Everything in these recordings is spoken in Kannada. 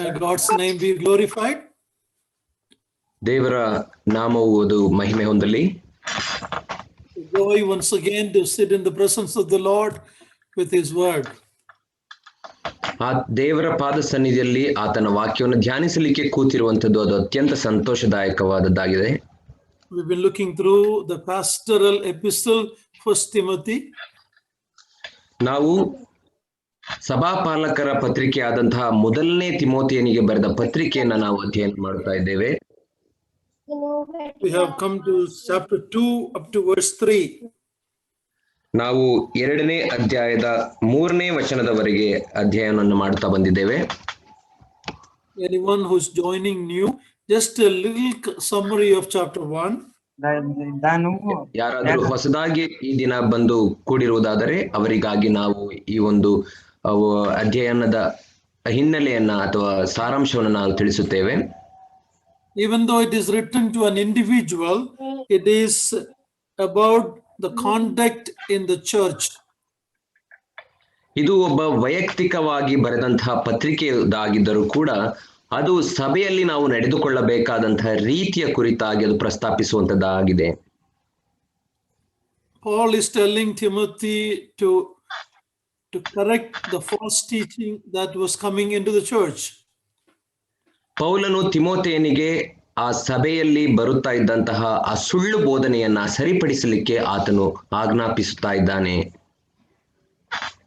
May God's name be glorified. ದೇವರ ನಾಮವು ಅದು ಮಹಿಮೆ ಹೊಂದಲಿ. Joy once again to sit in the presence of the Lord with His word. ಆ ದೇವರ ಪಾದ ಸನ್ನಿಧಿಯಲ್ಲಿ ಆತನ ವಾಕ್ಯವನ್ನು ಧ್ಯಾನಿಸಲಿಕ್ಕೆ ಕೂತಿರುವಂತದ್ದು ಅದು ಅತ್ಯಂತ ಸಂತೋಷದಾಯಕವಾದದ್ದಾಗಿದೆ. We've been looking through the pastoral epistle, 1 Timothy. ನಾವು ಸಭಾಪಾಲಕರ ಪತ್ರಿಕೆ ಆದಂತಹ ಮೊದಲನೇ ತಿಮೋಥೆಯನಿಗೆ ಬರೆದ ಪತ್ರಿಕೆಯನ್ನ ನಾವು ಅಧ್ಯಯನ ಮಾಡ್ತಾ ಇದ್ದೇವೆ. We have come to chapter 2 up to verse 3. ನಾವು 2ನೇ ಅಧ್ಯಾಯದ 3ನೇ ವಚನದವರೆಗೆ ಅಧ್ಯಯನವನ್ನು ಮಾಡ್ತಾ ಬಂದಿದ್ದೇವೆ. Anyone who's joining new, just a little summary of chapter 1. ಯಾರಾದರೂ ಹೊಸದಾಗಿ ಈ ದಿನ ಬಂದು ಕೂಡಿರುವುದಾದರೆ ಅವರಿಗಾಗಿ ನಾವು ಈ ಒಂದು ಅಧ್ಯಯನದ ಹಿನ್ನೆಲೆಯನ್ನ ಅಥವಾ ಸಾರಾಂಶವನ್ನು ನಾವು ತಿಳಿಸುತ್ತೇವೆ. Even though it is written to an individual, it is about the conduct in the church. ಇದು ಒಬ್ಬ ವೈಯಕ್ತಿಕವಾಗಿ ಬರೆದಂತಹ ಪತ್ರಿಕೆಯಾಗಿದ್ದರೂ ಕೂಡ ಅದು ಸಭೆಯಲ್ಲಿ ನಾವು ನಡೆದುಕೊಳ್ಳಬೇಕಾದಂತಹ ರೀತಿಯ ಕುರಿತಾಗಿ ಅದು ಪ್ರಸ್ತಾಪಿಸುವಂತದ್ದಾಗಿದೆ. Paul is telling Timothy to correct the false teaching that was coming into the church. ಪೌಲನು ತಿಮೋಥೆಯನಿಗೆ ಆ ಸಭೆಯಲ್ಲಿ ಬರುತ್ತಾ ಇದ್ದಂತಹ ಆ ಸುಳ್ಳು ಬೋಧನೆಯನ್ನ ಸರಿಪಡಿಸಲಿಕ್ಕೆ ಆತನು ಆಜ್ಞಾಪಿಸುತ್ತಾ ಇದ್ದಾನೆ.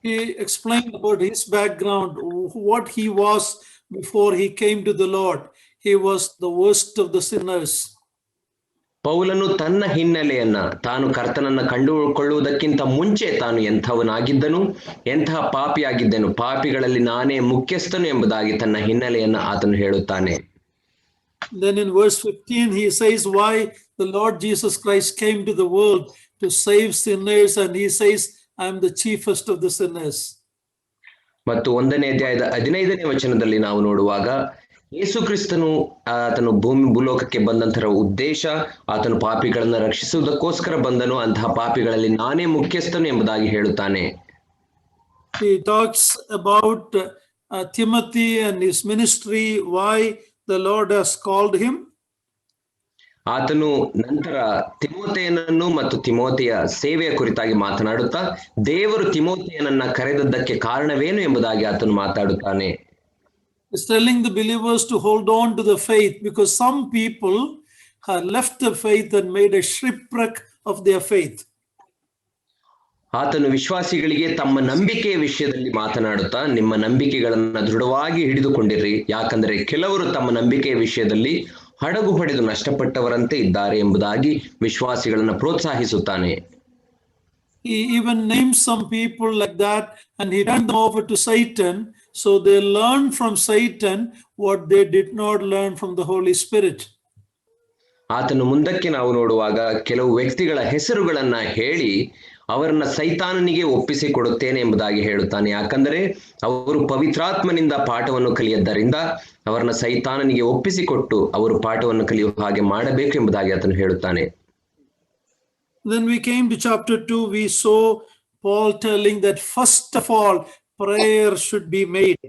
He explained about his background, what he was before he came to the Lord. He was the worst of the sinners. ಪೌಲನು ತನ್ನ ಹಿನ್ನೆಲೆಯನ್ನ ತಾನು ಕರ್ತನನ್ನ ಕಂಡುಕೊಳ್ಳುವುದಕ್ಕಿಂತ ಮುಂಚೆ ತಾನು ಎಂಥವನಾಗಿದ್ದನು, ಎಂತಹ ಪಾಪಿಯಾಗಿದ್ದನು, ಪಾಪಿಗಳಲ್ಲಿ ನಾನೇ ಮುಖ್ಯಸ್ಥನು ಎಂಬುದಾಗಿ ತನ್ನ ಹಿನ್ನೆಲೆಯನ್ನ ಆತನು ಹೇಳುತ್ತಾನೆ. Then in verse 15 he says why the Lord Jesus Christ came to the world to save sinners, and he says I am the chiefest of the sinners. ಮತ್ತು 1ನೇ ಅಧ್ಯಾಯದ 15ನೇ ವಚನದಲ್ಲಿ ನಾವು ನೋಡುವಾಗ ಯೇಸು ಕ್ರಿಸ್ತನು ಆತನು ಭೂಲೋಕಕ್ಕೆ ಬಂದಂತಹ ಉದ್ದೇಶ ಆತನು ಪಾಪಿಗಳನ್ನ ರಕ್ಷಿಸುವುದಕ್ಕೋಸ್ಕರ ಬಂದನು, ಅಂತಹ ಪಾಪಿಗಳಲ್ಲಿ ನಾನೇ ಮುಖ್ಯಸ್ಥನು ಎಂಬುದಾಗಿ ಹೇಳುತ್ತಾನೆ. He talks about Timothy and his ministry, why the Lord has called him. ಆತನು ನಂತರ ತಿಮೋಥೆಯನನ್ನು ಮತ್ತು ತಿಮೋಥೆಯ ಸೇವೆಯ ಕುರಿತಾಗಿ ಮಾತನಾಡುತ್ತಾ ದೇವರು ತಿಮೋಥೆಯನನ್ನ ಕರೆದದ್ದಕ್ಕೆ ಕಾರಣವೇನು ಎಂಬುದಾಗಿ ಆತನು ಮಾತಾಡುತ್ತಾನೆ. He's telling the believers to hold on to the faith, because some people have left the faith and made a shipwreck of their faith. ಆತನು ವಿಶ್ವಾಸಿಗಳಿಗೆ ತಮ್ಮ ನಂಬಿಕೆಯ ವಿಷಯದಲ್ಲಿ ಮಾತನಾಡುತ್ತಾ ನಿಮ್ಮ ನಂಬಿಕೆಗಳನ್ನ ದೃಢವಾಗಿ ಹಿಡಿದುಕೊಂಡಿರ್ರಿ, ಯಾಕಂದ್ರೆ ಕೆಲವರು ತಮ್ಮ ನಂಬಿಕೆಯ ವಿಷಯದಲ್ಲಿ ಹಡಗು ಹೊಡೆದು ನಷ್ಟಪಟ್ಟವರಂತೆ ಇದ್ದಾರೆ ಎಂಬುದಾಗಿ ವಿಶ್ವಾಸಿಗಳನ್ನ ಪ್ರೋತ್ಸಾಹಿಸುತ್ತಾನೆ. He even named some people like that, and he turned them over to Satan, so they learned from Satan what they did not learn from the Holy Spirit. ಆತನು ಮುಂದಕ್ಕೆ ನಾವು ನೋಡುವಾಗ ಕೆಲವು ವ್ಯಕ್ತಿಗಳ ಹೆಸರುಗಳನ್ನ ಹೇಳಿ ಅವರನ್ನ ಸೈತಾನನಿಗೆ ಒಪ್ಪಿಸಿ ಕೊಡುತ್ತೇನೆ ಎಂಬುದಾಗಿ ಹೇಳುತ್ತಾನೆ, ಯಾಕಂದರೆ ಅವರು ಪವಿತ್ರಾತ್ಮನಿಂದ ಪಾಠವನ್ನು ಕಲಿಯದ್ದರಿಂದ ಅವರನ್ನ ಸೈತಾನನಿಗೆ ಒಪ್ಪಿಸಿಕೊಟ್ಟು ಅವರು ಪಾಠವನ್ನು ಕಲಿಯುವ ಹಾಗೆ ಮಾಡಬೇಕು ಎಂಬುದಾಗಿ ಆತನು ಹೇಳುತ್ತಾನೆ. Then we came to chapter 2. We saw Paul telling that first of all prayer should be made.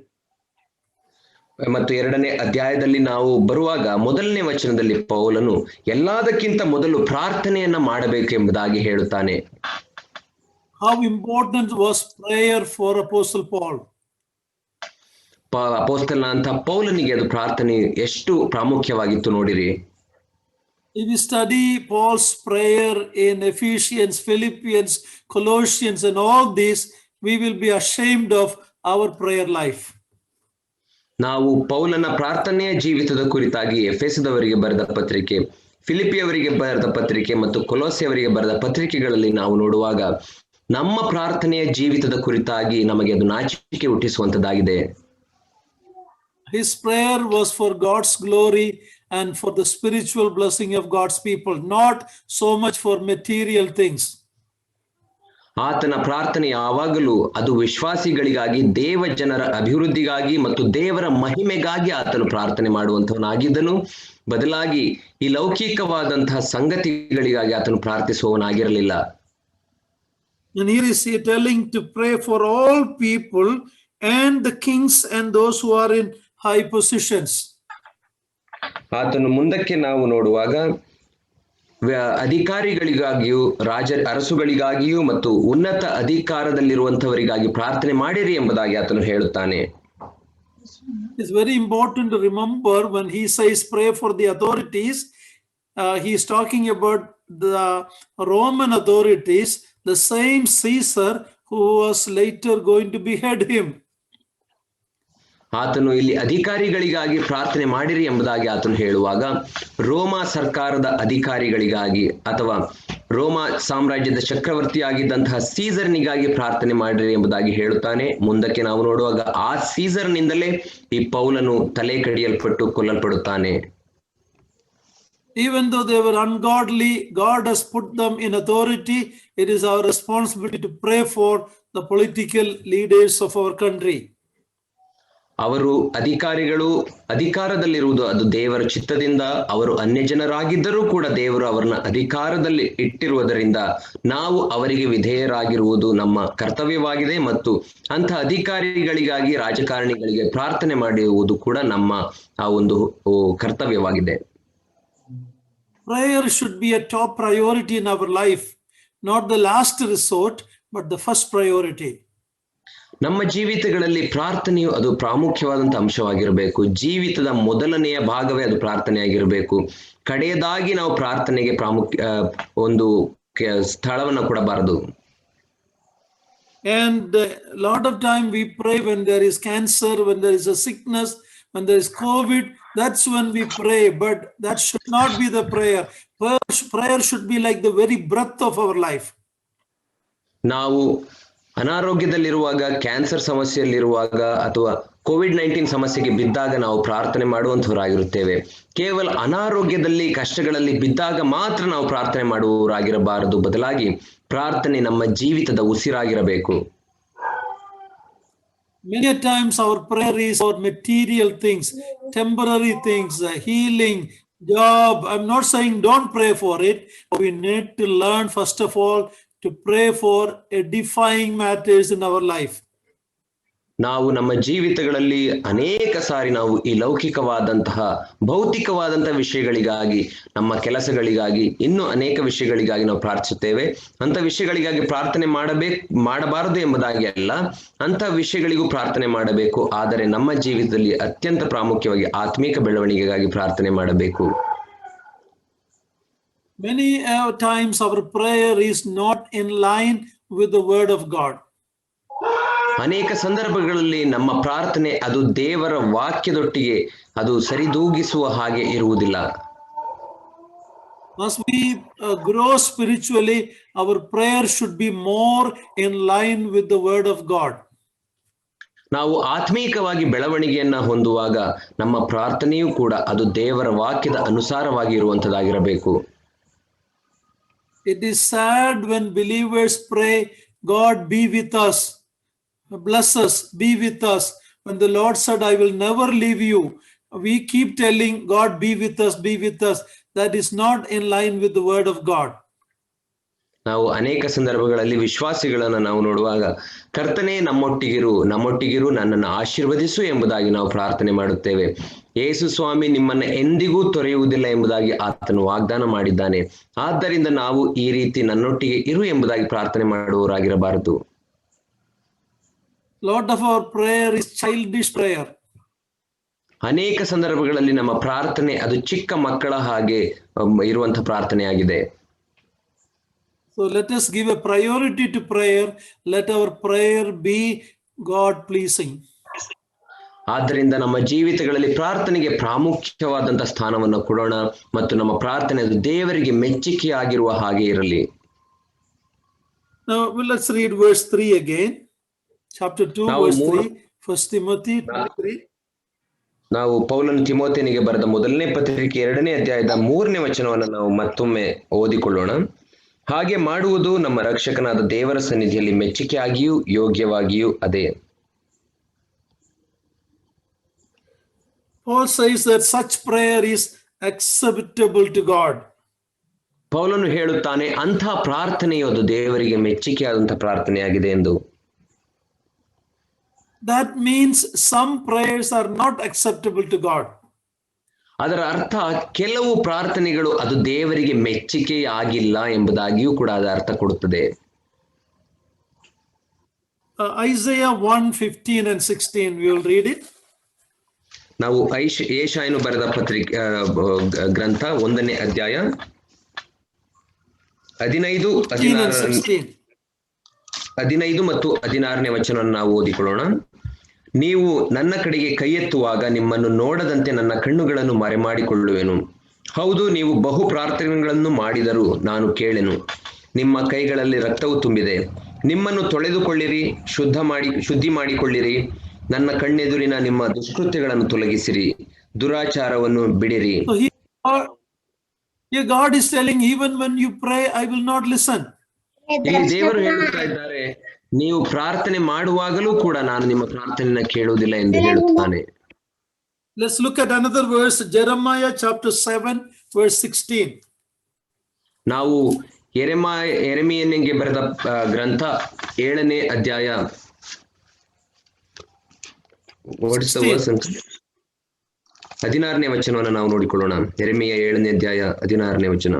ಮತ್ತು 2ನೇ ಅಧ್ಯಾಯದಲ್ಲಿ ನಾವು ಬರುವಾಗ 1ನೇ ವಚನದಲ್ಲಿ ಪೌಲನು ಎಲ್ಲದಕ್ಕಿಂತ ಮೊದಲು ಪ್ರಾರ್ಥನೆಯನ್ನ ಮಾಡಬೇಕು ಎಂಬುದಾಗಿ ಹೇಳುತ್ತಾನೆ. How important was prayer for Apostle Paul? ಅಪೊಸ್ತಲನ ಅಂತ ಪೌಲನಿಗೆ ಅದು ಪ್ರಾರ್ಥನೆ ಎಷ್ಟು ಪ್ರಾಮುಖ್ಯವಾಗಿತ್ತು ನೋಡಿರಿ. If we study Paul's prayer in Ephesians, Philippians, Colossians and all these, we will be ashamed of our prayer life. ನಾವು ಪೌಲನ ಪ್ರಾರ್ಥನೆಯ ಜೀವಿತದ ಕುರಿತಾಗಿ ಎಫೆಸದವರಿಗೆ ಬರೆದ ಪತ್ರಿಕೆ, ಫಿಲಿಪಿಯವರಿಗೆ ಬರೆದ ಪತ್ರಿಕೆ ಮತ್ತು ಕೊಲೋಸೆಯವರಿಗೆ ಬರೆದ ಪತ್ರಿಕೆಗಳಲ್ಲಿ ನಾವು ನೋಡುವಾಗ ನಮ್ಮ ಪ್ರಾರ್ಥನೆಯ ಜೀವಿತದ ಕುರಿತಾಗಿ ನಮಗೆ ಅದು ನಾಚಿಕೆ ಹುಟ್ಟಿಸುವಂತದ್ದಾಗಿದೆ. His prayer was for God's glory and for the spiritual blessing of God's people, not so much for material things. ಆತನ ಪ್ರಾರ್ಥನೆ ಯಾವಾಗಲೂ ಅದು ವಿಶ್ವಾಸಿಗಳಿಗಾಗಿ, ದೇವ ಜನರ ಅಭಿವೃದ್ಧಿಗಾಗಿ ಮತ್ತು ದೇವರ ಮಹಿಮೆಗಾಗಿ ಆತನು ಪ್ರಾರ್ಥನೆ ಮಾಡುವಂತವನಾಗಿದ್ದನು. ಬದಲಾಗಿ ಈ ಲೌಕಿಕವಾದಂತಹ ಸಂಗತಿಗಳಿಗಾಗಿ ಆತನು ಪ್ರಾರ್ಥಿಸುವವನಾಗಿರಲಿಲ್ಲ. And here is he telling to pray for all people and the kings and those who are in high positions. ಆತನು ಮುಂದಕ್ಕೆ ನಾವು ನೋಡುವಾಗ ಅಧಿಕಾರಿಗಳಿಗಾಗಿಯೂ ಅರಸುಗಳಿಗಾಗಿಯೂ ಮತ್ತು ಉನ್ನತ ಅಧಿಕಾರದಲ್ಲಿರುವಂತವರಿಗಾಗಿ ಪ್ರಾರ್ಥನೆ ಮಾಡಿರಿ ಎಂಬುದಾಗಿ ಆತನು ಹೇಳುತ್ತಾನೆ. It's very important to remember when he says pray for the authorities, he is talking about the Roman authorities, the same Caesar who was later going to behead him. ಆತನು ಇಲ್ಲಿ ಅಧಿಕಾರಿಗಳಿಗಾಗಿ ಪ್ರಾರ್ಥನೆ ಮಾಡಿರಿ ಎಂಬುದಾಗಿ ಆತನು ಹೇಳುವಾಗ ರೋಮ ಸರ್ಕಾರದ ಅಧಿಕಾರಿಗಳಿಗಾಗಿ ಅಥವಾ ರೋಮ ಸಾಮ್ರಾಜ್ಯದ ಚಕ್ರವರ್ತಿಯಾಗಿದ್ದಂತಹ ಸೀಸರ್ನಿಗಾಗಿ ಪ್ರಾರ್ಥನೆ ಮಾಡಿರಿ ಎಂಬುದಾಗಿ ಹೇಳುತ್ತಾನೆ. ಮುಂದಕ್ಕೆ ನಾವು ನೋಡುವಾಗ ಆ ಸೀಸರ್ನಿಂದಲೇ ಈ ಪೌಲನು ತಲೆ ಕಡಿಯಲ್ಪಟ್ಟು ಕೊಲ್ಲಲ್ಪಡುತ್ತಾನೆ. Even though they were ungodly, God has put them in authority. It is our responsibility to pray for the political leaders of our country. ಅವರು ಅಧಿಕಾರದಲ್ಲಿರುವುದು ಅದು ದೇವರ ಚಿತ್ತದಿಂದ. ಅವರು ಅನ್ಯ ಜನರಾಗಿದ್ದರೂ ಕೂಡ ದೇವರು ಅವರನ್ನ ಅಧಿಕಾರದಲ್ಲಿ ಇಟ್ಟಿರುವುದರಿಂದ ನಾವು ಅವರಿಗೆ ವಿಧೇಯರಾಗಿರುವುದು ನಮ್ಮ ಕರ್ತವ್ಯವಾಗಿದೆ ಮತ್ತು ಅಂಥ ಅಧಿಕಾರಿಗಳಿಗಾಗಿ ರಾಜಕಾರಣಿಗಳಿಗೆ ಪ್ರಾರ್ಥನೆ ಮಾಡುವುದು ಕೂಡ ನಮ್ಮ ಆ ಒಂದು ಕರ್ತವ್ಯವಾಗಿದೆ. Prayer should be a top priority in our life, not the last resort, but the first priority. ನಮ್ಮ ಜೀವಿತಗಳಲ್ಲಿ ಪ್ರಾರ್ಥನೆಯು ಅದು ಪ್ರಾಮುಖ್ಯವಾದಂಥ ಅಂಶವಾಗಿರಬೇಕು. ಜೀವಿತದ ಮೊದಲನೆಯ ಭಾಗವೇ ಅದು ಪ್ರಾರ್ಥನೆಯಾಗಿರಬೇಕು. ಕಡೆಯದಾಗಿ ನಾವು ಪ್ರಾರ್ಥನೆಗೆ ಒಂದು ಸ್ಥಳವನ್ನು ಕೊಡಬಾರದು. And a lot of time we pray when there is cancer, when there is a sickness, when there is COVID, that's when we pray, but that should not be the prayer. Prayer should be like the very breath of our life. ನಾವು ಅನಾರೋಗ್ಯದಲ್ಲಿರುವಾಗ, ಕ್ಯಾನ್ಸರ್ ಸಮಸ್ಯೆಯಲ್ಲಿರುವಾಗ ಅಥವಾ COVID-19 ಸಮಸ್ಯೆಗೆ ಬಿದ್ದಾಗ ನಾವು ಪ್ರಾರ್ಥನೆ ಮಾಡುವಂತವರಾಗಿರುತ್ತೇವೆ. ಕೇವಲ ಅನಾರೋಗ್ಯದಲ್ಲಿ, ಕಷ್ಟಗಳಲ್ಲಿ ಬಿದ್ದಾಗ ಮಾತ್ರ ನಾವು ಪ್ರಾರ್ಥನೆ ಮಾಡುವವರಾಗಿರಬಾರದು. ಬದಲಾಗಿ ಪ್ರಾರ್ಥನೆ ನಮ್ಮ ಜೀವಿತದ ಉಸಿರಾಗಿರಬೇಕು. Many times our prayer is for material things, temporary things, healing, job. I'm not saying don't pray for it. We need to learn first of all to pray for edifying matters in our life. ನಾವು ನಮ್ಮ ಜೀವಿತಗಳಲ್ಲಿ ಅನೇಕ ಸಾರಿ ನಾವು ಈ ಲೌಕಿಕವಾದಂತಹ ಭೌತಿಕವಾದಂತಹ ವಿಷಯಗಳಿಗಾಗಿ, ನಮ್ಮ ಕೆಲಸಗಳಿಗಾಗಿ, ಇನ್ನೂ ಅನೇಕ ವಿಷಯಗಳಿಗಾಗಿ ನಾವು ಪ್ರಾರ್ಥಿಸುತ್ತೇವೆ. ಅಂತ ವಿಷಯಗಳಿಗಾಗಿ ಪ್ರಾರ್ಥನೆ ಮಾಡಬಾರದು ಎಂಬುದಾಗಿ ಅಲ್ಲ, ಅಂತ ವಿಷಯಗಳಿಗೂ ಪ್ರಾರ್ಥನೆ ಮಾಡಬೇಕು. ಆದರೆ ನಮ್ಮ ಜೀವಿತದಲ್ಲಿ ಅತ್ಯಂತ ಪ್ರಾಮುಖ್ಯವಾಗಿ ಆತ್ಮಿಕ ಬೆಳವಣಿಗೆಗಾಗಿ ಪ್ರಾರ್ಥನೆ ಮಾಡಬೇಕು. Many times our prayer is not in line with the word of God. ಅನೇಕ ಸಂದರ್ಭಗಳಲ್ಲಿ ನಮ್ಮ ಪ್ರಾರ್ಥನೆ ಅದು ದೇವರ ವಾಕ್ಯದೊಟ್ಟಿಗೆ ಅದು ಸರಿದೂಗಿಸುವ ಹಾಗೆ ಇರುವುದಿಲ್ಲ. As we grow spiritually, our prayer should be more in line with the word of God. ನಾವು ಆತ್ಮೀಕವಾಗಿ ಬೆಳವಣಿಗೆಯನ್ನ ಹೊಂದುವಾಗ ನಮ್ಮ ಪ್ರಾರ್ಥನೆಯೂ ಕೂಡ ಅದು ದೇವರ ವಾಕ್ಯದ ಅನುಸಾರವಾಗಿ ಇರುವಂತದ್ದಾಗಿರಬೇಕು. It is sad when believers pray, God be with us, bless us, be with us. When the Lord said, I will never leave you, we keep telling God be with us, be with us. That is not in line with the word of God. ನಾವು ಅನೇಕ ಸಂದರ್ಭಗಳಲ್ಲಿ ವಿಶ್ವಾಸಿಗಳನ್ನ ನಾವು ನೋಡುವಾಗ ಕರ್ತನೇ ನಮ್ಮೊಟ್ಟಿಗಿರು ನನ್ನನ್ನು ಆಶೀರ್ವದಿಸು ಎಂಬುದಾಗಿ ನಾವು ಪ್ರಾರ್ಥನೆ ಮಾಡುತ್ತೇವೆ. ಯೇಸು ಸ್ವಾಮಿ ನಿಮ್ಮನ್ನ ಎಂದಿಗೂ ತೊರೆಯುವುದಿಲ್ಲ ಎಂಬುದಾಗಿ ಆತನು ವಾಗ್ದಾನ ಮಾಡಿದ್ದಾನೆ. ಆದ್ದರಿಂದ ನಾವು ಈ ರೀತಿ ನನ್ನೊಟ್ಟಿಗೆ ಇರು ಎಂಬುದಾಗಿ ಪ್ರಾರ್ಥನೆ ಮಾಡುವವರಾಗಿರಬಾರದು. Lot of our prayer is childish prayer. ಅನೇಕ ಸಂದರ್ಭಗಳಲ್ಲಿ ನಮ್ಮ ಪ್ರಾರ್ಥನೆ ಅದು ಚಿಕ್ಕ ಮಕ್ಕಳ ಹಾಗೆ ಇರುವಂತಹ ಪ್ರಾರ್ಥನೆಯಾಗಿದೆ. So let us give a priority to prayer. Let our prayer be God pleasing. ಆದ್ದರಿಂದ ನಮ್ಮ ಜೀವಿತಗಳಲ್ಲಿ ಪ್ರಾರ್ಥನೆಗೆ ಪ್ರಾಮುಖ್ಯವಾದಂತಹ ಸ್ಥಾನವನ್ನು ಕೊಡೋಣ ಮತ್ತು ನಮ್ಮ ಪ್ರಾರ್ಥನೆ ದೇವರಿಗೆ ಮೆಚ್ಚುಗೆಯಾಗಿರುವ ಹಾಗೆ ಇರಲಿ. Now let's read verse 3 again. Chapter 2 verse 3, 1 Timothy 2:3. ನಾವು ಪೌಲನು ತಿಮೋಥೆಯನಿಗೆ ಬರೆದ ಮೊದಲನೇ ಪತ್ರಿಕೆ 2ನೇ ಅಧ್ಯಾಯದ 3ನೇ ವಚನವನ್ನು ನಾವು ಮತ್ತೊಮ್ಮೆ ಓದಿಕೊಳ್ಳೋಣ. ಹಾಗೆ ಮಾಡುವುದು ನಮ್ಮ ರಕ್ಷಕನಾದ ದೇವರ ಸನ್ನಿಧಿಯಲ್ಲಿ ಮೆಚ್ಚುಗೆಯಾಗಿಯೂ ಯೋಗ್ಯವಾಗಿಯೂ ಅದೇ. Paul says that such prayer is acceptable to God. ಪೌಲನು ಹೇಳುತ್ತಾನೆ ಅಂಥ ಪ್ರಾರ್ಥನೆಯು ಅದು ದೇವರಿಗೆ ಮೆಚ್ಚುಗೆಯಾದಂಥ ಪ್ರಾರ್ಥನೆಯಾಗಿದೆ ಎಂದು. That means some prayers are not acceptable to God. ಅದರ ಅರ್ಥ ಕೆಲವು ಪ್ರಾರ್ಥನೆಗಳು ಅದು ದೇವರಿಗೆ ಮೆಚ್ಚುಗೆ ಆಗಿಲ್ಲ ಎಂಬುದಾಗಿಯೂ ಕೂಡ ಅದರ ಅರ್ಥ ಕೊಡುತ್ತದೆ. Isaiah 1:15 and 16, we will read it. ನಾವು ಯೆಶಾಯನು ಬರೆದ ಗ್ರಂಥ 1ನೇ ಅಧ್ಯಾಯ 15 ಮತ್ತು 16ನೇ ವಚನವನ್ನು ನಾವು ಓದಿಕೊಳ್ಳೋಣ. ನೀವು ನನ್ನ ಕಡೆಗೆ ಕೈ ಎತ್ತುವಾಗ ನಿಮ್ಮನ್ನು ನೋಡದಂತೆ ನನ್ನ ಕಣ್ಣುಗಳನ್ನು ಮರೆಮಾಡಿಕೊಳ್ಳುವೆನು. ಹೌದು, ನೀವು ಬಹು ಪ್ರಾರ್ಥನೆಗಳನ್ನು ಮಾಡಿದರೂ ನಾನು ಕೇಳೆನು. ನಿಮ್ಮ ಕೈಗಳಲ್ಲಿ ರಕ್ತವು ತುಂಬಿದೆ. ನಿಮ್ಮನ್ನು ತೊಳೆದುಕೊಳ್ಳಿರಿ, ಶುದ್ಧಿ ಮಾಡಿಕೊಳ್ಳಿರಿ. ನನ್ನ ಕಣ್ಣೆದುರಿನ ನಿಮ್ಮ ದುಷ್ಕೃತ್ಯಗಳನ್ನು ತೊಲಗಿಸಿರಿ, ದುರಾಚಾರವನ್ನು ಬಿಡಿರಿ. So here God is telling, even when you pray, I will not listen. ಇಲ್ಲಿ ದೇವರು ಹೇಳುತ್ತಾ ಇದ್ದಾರೆ, ನೀವು ಪ್ರಾರ್ಥನೆ ಮಾಡುವಾಗಲೂ ಕೂಡ ನಾನು ನಿಮ್ಮ ಪ್ರಾರ್ಥನೆಯನ್ನು ಕೇಳುವುದಿಲ್ಲ ಎಂದು ಹೇಳುತ್ತಾನೆ. Let's look at another verse, Jeremiah chapter 7 verse 16. ನಾವು ಯೆರೆಮೀಯನಿಗೆ ಬರೆದ ಗ್ರಂಥ 7ನೇ ಅಧ್ಯಾಯ 16ನೇ ವಚನವನ್ನು ನಾವು ನೋಡಿಕೊಳ್ಳೋಣ. ಯೆರೆಮೀಯ 7ನೇ ಅಧ್ಯಾಯ 16ನೇ ವಚನ.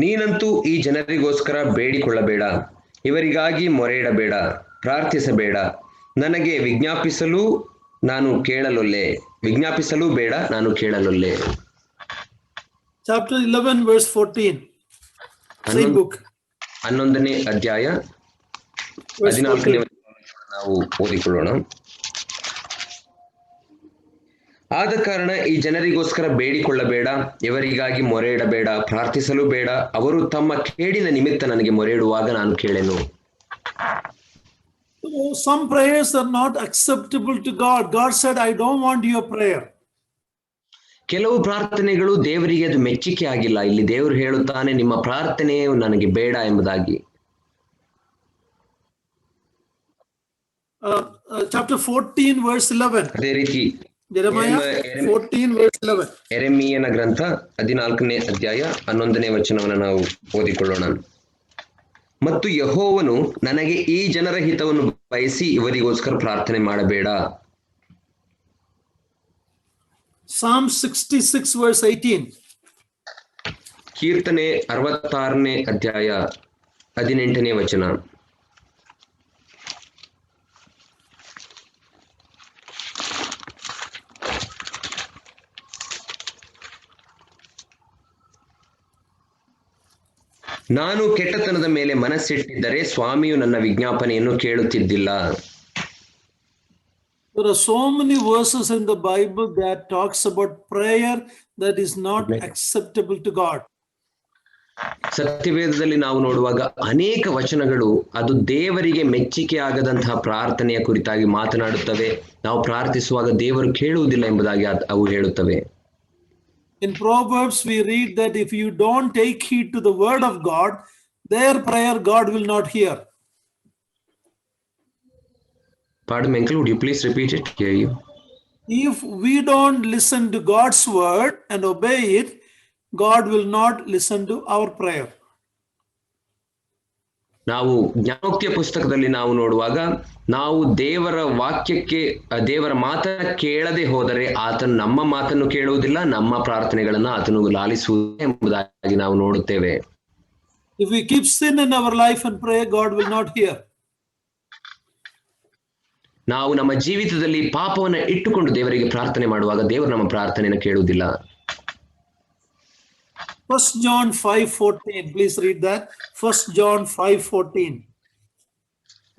ನೀನಂತೂ ಈ ಜನರಿಗೋಸ್ಕರ ಬೇಡಿಕೊಳ್ಳಬೇಡ, ಇವರಿಗಾಗಿ ಮೊರೆಯಿಡಬೇಡ, ಪ್ರಾರ್ಥಿಸಬೇಡ. ನನಗೆ ವಿಜ್ಞಾಪಿಸಲು ಬೇಡ, ನಾನು ಕೇಳಲೊಲ್ಲೆ. Chapter 11 verse 14. Same book. 11ನೇ ಅಧ್ಯಾಯ 14ನೇ ನಾವು ಓದಿಕೊಳ್ಳೋಣ. ಆದ ಕಾರಣ ಈ ಜನರಿಗೋಸ್ಕರ ಬೇಡಿಕೊಳ್ಳಬೇಡ, ಇವರಿಗಾಗಿ ಮೊರೆ ಇಡಬೇಡ, ಪ್ರಾರ್ಥಿಸಲು ಬೇಡ. ಅವರು ತಮ್ಮ ಕೇಡಿನ ನಿಮಿತ್ತ ನನಗೆ ಮೊರೆ ಇಡುವಾಗ ನಾನು ಕೇಳೆನು. Some prayers are not acceptable to God. God said, I don't want your prayer. ಕೆಲವು ಪ್ರಾರ್ಥನೆಗಳು ದೇವರಿಗೆ ಅದು ಮೆಚ್ಚುಗೆ ಆಗಿಲ್ಲ. ಇಲ್ಲಿ ದೇವರು ಹೇಳುತ್ತಾನೆ, ನಿಮ್ಮ ಪ್ರಾರ್ಥನೆ ನನಗೆ ಬೇಡ ಎಂಬುದಾಗಿ. Chapter 14 verse 11. ಅದೇ ರೀತಿ Jeremiah 14 verse 11. ಯೆರೆಮೀಯನ ಗ್ರಂಥ 14ನೇ ಅಧ್ಯಾಯ 11ನೇ ವಚನವನ್ನು ನಾವು ಓದಿಕೊಳ್ಳೋಣ. ಮತ್ತು ಯೆಹೋವನು ನನಗೆ ಈ ಜನರ ಹಿತವನ್ನು ಬಯಸಿ ಇವರಿಗೋಸ್ಕರ ಪ್ರಾರ್ಥನೆ ಮಾಡಬೇಡ. Psalm 66 verse 18. ಕೀರ್ತನೆ 66ನೇ ಅಧ್ಯಾಯ 18ನೇ ವಚನ. ನಾನು ಕೆಟ್ಟತನದ ಮೇಲೆ ಮನಸ್ಸಿಟ್ಟಿದ್ದರೆ ಸ್ವಾಮಿಯು ನನ್ನ ವಿಜ್ಞಾಪನೆಯನ್ನು ಕೇಳುತ್ತಿದ್ದಿಲ್ಲ. There are so many verses in the Bible that talks about prayer that is not acceptable to God. ಸತ್ಯವೇದದಲ್ಲಿ ನಾವು ನೋಡುವಾಗ ಅನೇಕ ವಚನಗಳು ಅದು ದೇವರಿಗೆ ಮೆಚ್ಚುಗೆ ಆಗದಂತಹ ಪ್ರಾರ್ಥನೆಯ ಕುರಿತಾಗಿ ಮಾತನಾಡುತ್ತವೆ. ನಾವು ಪ್ರಾರ್ಥಿಸುವಾಗ ದೇವರು ಕೇಳುವುದಿಲ್ಲ ಎಂಬುದಾಗಿ ಅವು ಹೇಳುತ್ತವೆ. In Proverbs, we read that if you don't take heed to the word of God, their prayer God will not hear. Pardon me, uncle, would you please repeat it? Hear you. If we don't listen to God's word and obey it, God will not listen to our prayer. ನಾವು ಜ್ಞಾನೋಕ್ತಿಯ ಪುಸ್ತಕದಲ್ಲಿ ನಾವು ನೋಡುವಾಗ ನಾವು ದೇವರ ವಾಕ್ಯಕ್ಕೆ ದೇವರ ಮಾತನ್ನ ಕೇಳದೆ ಹೋದರೆ ಆತನು ನಮ್ಮ ಮಾತನ್ನು ಕೇಳುವುದಿಲ್ಲ, ನಮ್ಮ ಪ್ರಾರ್ಥನೆಗಳನ್ನು ಆತನು ಲಾಲಿಸುವುದಿಲ್ಲ ಎಂಬುದಾಗಿ ನಾವು ನೋಡುತ್ತೇವೆ. If we keep sin in our life and pray, God will not hear. ನಾವು ನಮ್ಮ ಜೀವಿತದಲ್ಲಿ ಪಾಪವನ್ನು ಇಟ್ಟುಕೊಂಡು ದೇವರಿಗೆ ಪ್ರಾರ್ಥನೆ ಮಾಡುವಾಗ ದೇವರು ನಮ್ಮ ಪ್ರಾರ್ಥನೆಯನ್ನು ಕೇಳುವುದಿಲ್ಲ. 1 John 5:14. Please read that. 1 John 5:14.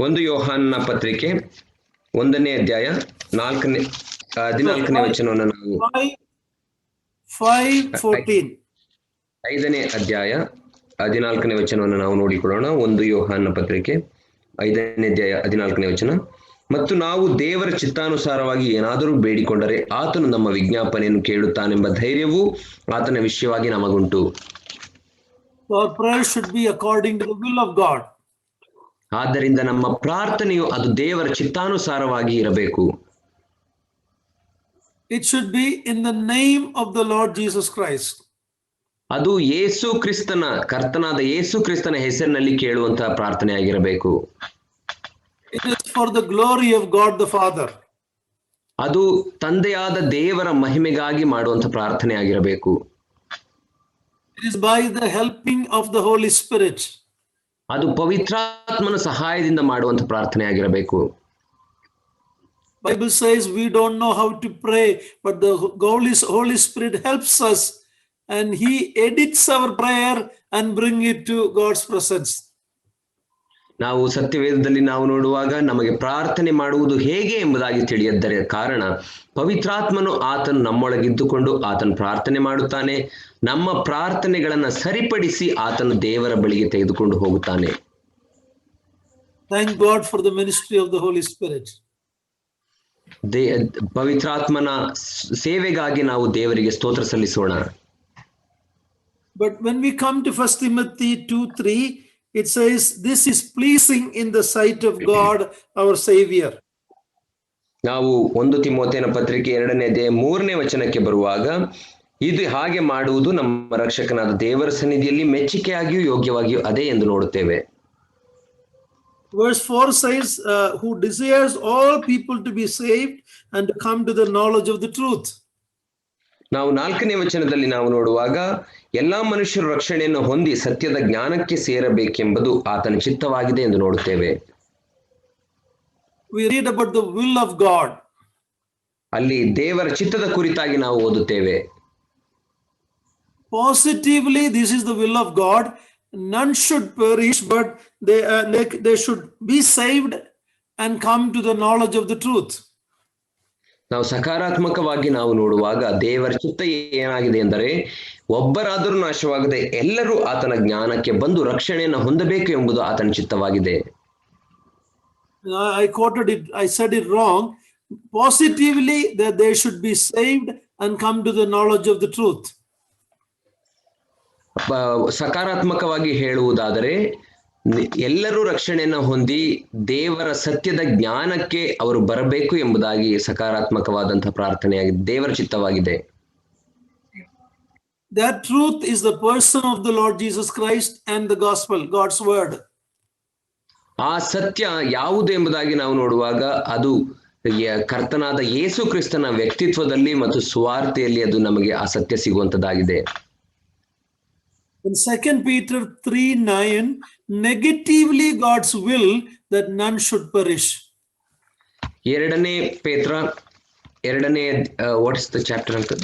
1 ಯೋಹಾನನ ಪತ್ರಿಕೆ 1ನೇ ಅಧ್ಯಾಯ 14ನೇ ವಚನವನ್ನು ನಾವು 5:14. 5ನೇ ಅಧ್ಯಾಯ 14ನೇ ವಚನವನ್ನು ನಾವು ನೋಡಿಕೊಳ್ಳೋಣ. 1 ಯೋಹಾನನ ಪತ್ರಿಕೆ 5ನೇ ಅಧ್ಯಾಯ 14ನೇ ವಚನ. ಮತ್ತು ನಾವು ದೇವರ ಚಿತ್ತಾನುಸಾರವಾಗಿ ಏನಾದರೂ ಬೇಡಿಕೊಂಡರೆ ಆತನು ನಮ್ಮ ವಿಜ್ಞಾಪನೆಯನ್ನು ಕೇಳುತ್ತಾನೆಂಬ ಧೈರ್ಯವು ಆತನ ವಿಷಯವಾಗಿ ನಮಗುಂಟು. Our prayer should be according to the will of God. ಆದ್ದರಿಂದ ನಮ್ಮ ಪ್ರಾರ್ಥನೆಯು ಅದು ದೇವರ ಚಿತ್ತಾನುಸಾರವಾಗಿ ಇರಬೇಕು. It should be in the name of the Lord Jesus Christ. ಅದು ಯೇಸು ಕ್ರಿಸ್ತನ ಕರ್ತನಾದ ಯೇಸು ಕ್ರಿಸ್ತನ ಹೆಸರಿನಲ್ಲಿ ಕೇಳುವಂತಹ ಪ್ರಾರ್ಥನೆ ಆಗಿರಬೇಕು. It is for the glory of God the Father. ಅದು ತಂದೆಯಾದ ದೇವರ ಮಹಿಮೆಗಾಗಿ ಮಾಡುವಂತ ಪ್ರಾರ್ಥನೆ ಆಗಿರಬೇಕು. It is by the helping of the Holy Spirit. ಅದು ಪವಿತ್ರಾತ್ಮನ ಸಹಾಯದಿಂದ ಮಾಡುವಂತ ಪ್ರಾರ್ಥನೆ ಆಗಿರಬೇಕು. Bible says we don't know how to pray, but the Holy Spirit helps us, and he edits our prayer and bring it to God's presence. ನಾವು ಸತ್ಯವೇದದಲ್ಲಿ ನಾವು ನೋಡುವಾಗ ನಮಗೆ ಪ್ರಾರ್ಥನೆ ಮಾಡುವುದು ಹೇಗೆ ಎಂಬುದಾಗಿ ತಿಳಿಯದ್ದರ ಕಾರಣ ಪವಿತ್ರಾತ್ಮನು ಆತನು ನಮ್ಮೊಳಗಿದ್ದುಕೊಂಡು ಆತನು ಪ್ರಾರ್ಥನೆ ಮಾಡುತ್ತಾನೆ. ನಮ್ಮ ಪ್ರಾರ್ಥನೆಗಳನ್ನ ಸರಿಪಡಿಸಿ ಆತನು ದೇವರ ಬಳಿಗೆ ತೆಗೆದುಕೊಂಡು ಹೋಗುತ್ತಾನೆ. Thank God for the ministry of the Holy Spirit. ಪವಿತ್ರಾತ್ಮನ ಸೇವೆಗಾಗಿ ನಾವು ದೇವರಿಗೆ ಸ್ತೋತ್ರ ಸಲ್ಲಿಸೋಣ. But when we come to 1 Timothy 2:3, it says, this is pleasing in the sight of God our Savior. ನಾವು 1 ತಿಮೋಥೆಯನ ಪತ್ರಿಕೆ 2ನೇ ಅಧ್ಯಾಯ 3ನೇ ವಚನಕ್ಕೆ ಬರುವಾಗ ಇದು ಹಾಗೆ ಮಾಡುವುದು ನಮ್ಮ ರಕ್ಷಕನಾದ ದೇವರ ಸನ್ನಿಧಿಯಲ್ಲಿ ಮೆಚ್ಚುಗೆಯಾಗಿಯೂ ಯೋಗ್ಯವಾಗಿಯೂ ಅದೇ ಎಂದು ನೋಡುತ್ತೇವೆ. Verse 4 says, who desires all people to be saved and to come to the knowledge of the truth. ನಾವು 4ನೇ ವಚನದಲ್ಲಿ ನಾವು ನೋಡುವಾಗ ಎಲ್ಲಾ ಮನುಷ್ಯರು ರಕ್ಷಣೆಯನ್ನು ಹೊಂದಿ ಸತ್ಯದ ಜ್ಞಾನಕ್ಕೆ ಸೇರಬೇಕೆಂಬುದು ಆತನ ಚಿತ್ತವಾಗಿದೆ ಎಂದು ನೋಡುತ್ತೇವೆ. We read about the will of God. ಅಲ್ಲಿ ದೇವರ ಚಿತ್ತದ ಕುರಿತಾಗಿ ನಾವು ಓದುತ್ತೇವೆ. Positively, this is the will of God. None should perish, but they should be saved and come to the knowledge of the truth. ನಾವು ಸಕಾರಾತ್ಮಕವಾಗಿ ನಾವು ನೋಡುವಾಗ ದೇವರ ಚಿತ್ತ ಏನಾಗಿದೆ ಎಂದರೆ ಒಬ್ಬರಾದರೂ ನಾಶವಾಗದೆ ಎಲ್ಲರೂ ಆತನ ಜ್ಞಾನಕ್ಕೆ ಬಂದು ರಕ್ಷಣೆಯನ್ನು ಹೊಂದಬೇಕು ಎಂಬುದು ಆತನ ಚಿತ್ತವಾಗಿದೆ. I quoted it, I said it wrong. Positively, that they should be saved and come to the knowledge of the truth. ಸಕಾರಾತ್ಮಕವಾಗಿ ಹೇಳುವುದಾದರೆ ಎಲ್ಲರೂ ರಕ್ಷಣೆಯನ್ನು ಹೊಂದಿ ದೇವರ ಸತ್ಯದ ಜ್ಞಾನಕ್ಕೆ ಅವರು ಬರಬೇಕು ಎಂಬುದಾಗಿ ಸಕಾರಾತ್ಮಕವಾದಂತಹ ಪ್ರಾರ್ಥನೆಯಾಗಿದೆ, ದೇವರ ಚಿತ್ತವಾಗಿದೆ. That truth is the person of the Lord Jesus Christ and the gospel, God's word. ಆ ಸತ್ಯ ಯಾವುದು ಎಂಬುದಾಗಿ ನಾವು ನೋಡುವಾಗ ಅದು ಕರ್ತನಾದ ಯೇಸು ಕ್ರಿಸ್ತನ ವ್ಯಕ್ತಿತ್ವದಲ್ಲಿ ಮತ್ತು ಸುವಾರ್ತೆಯಲ್ಲಿ ಅದು ನಮಗೆ ಆ ಸತ್ಯ ಸಿಗುವಂತದ್ದಾಗಿದೆ. In 2 Peter 3:9, negatively God's will that none should perish. 2ನೇ ಪೇತ್ರ 2ನೇ what is the chapter uncle?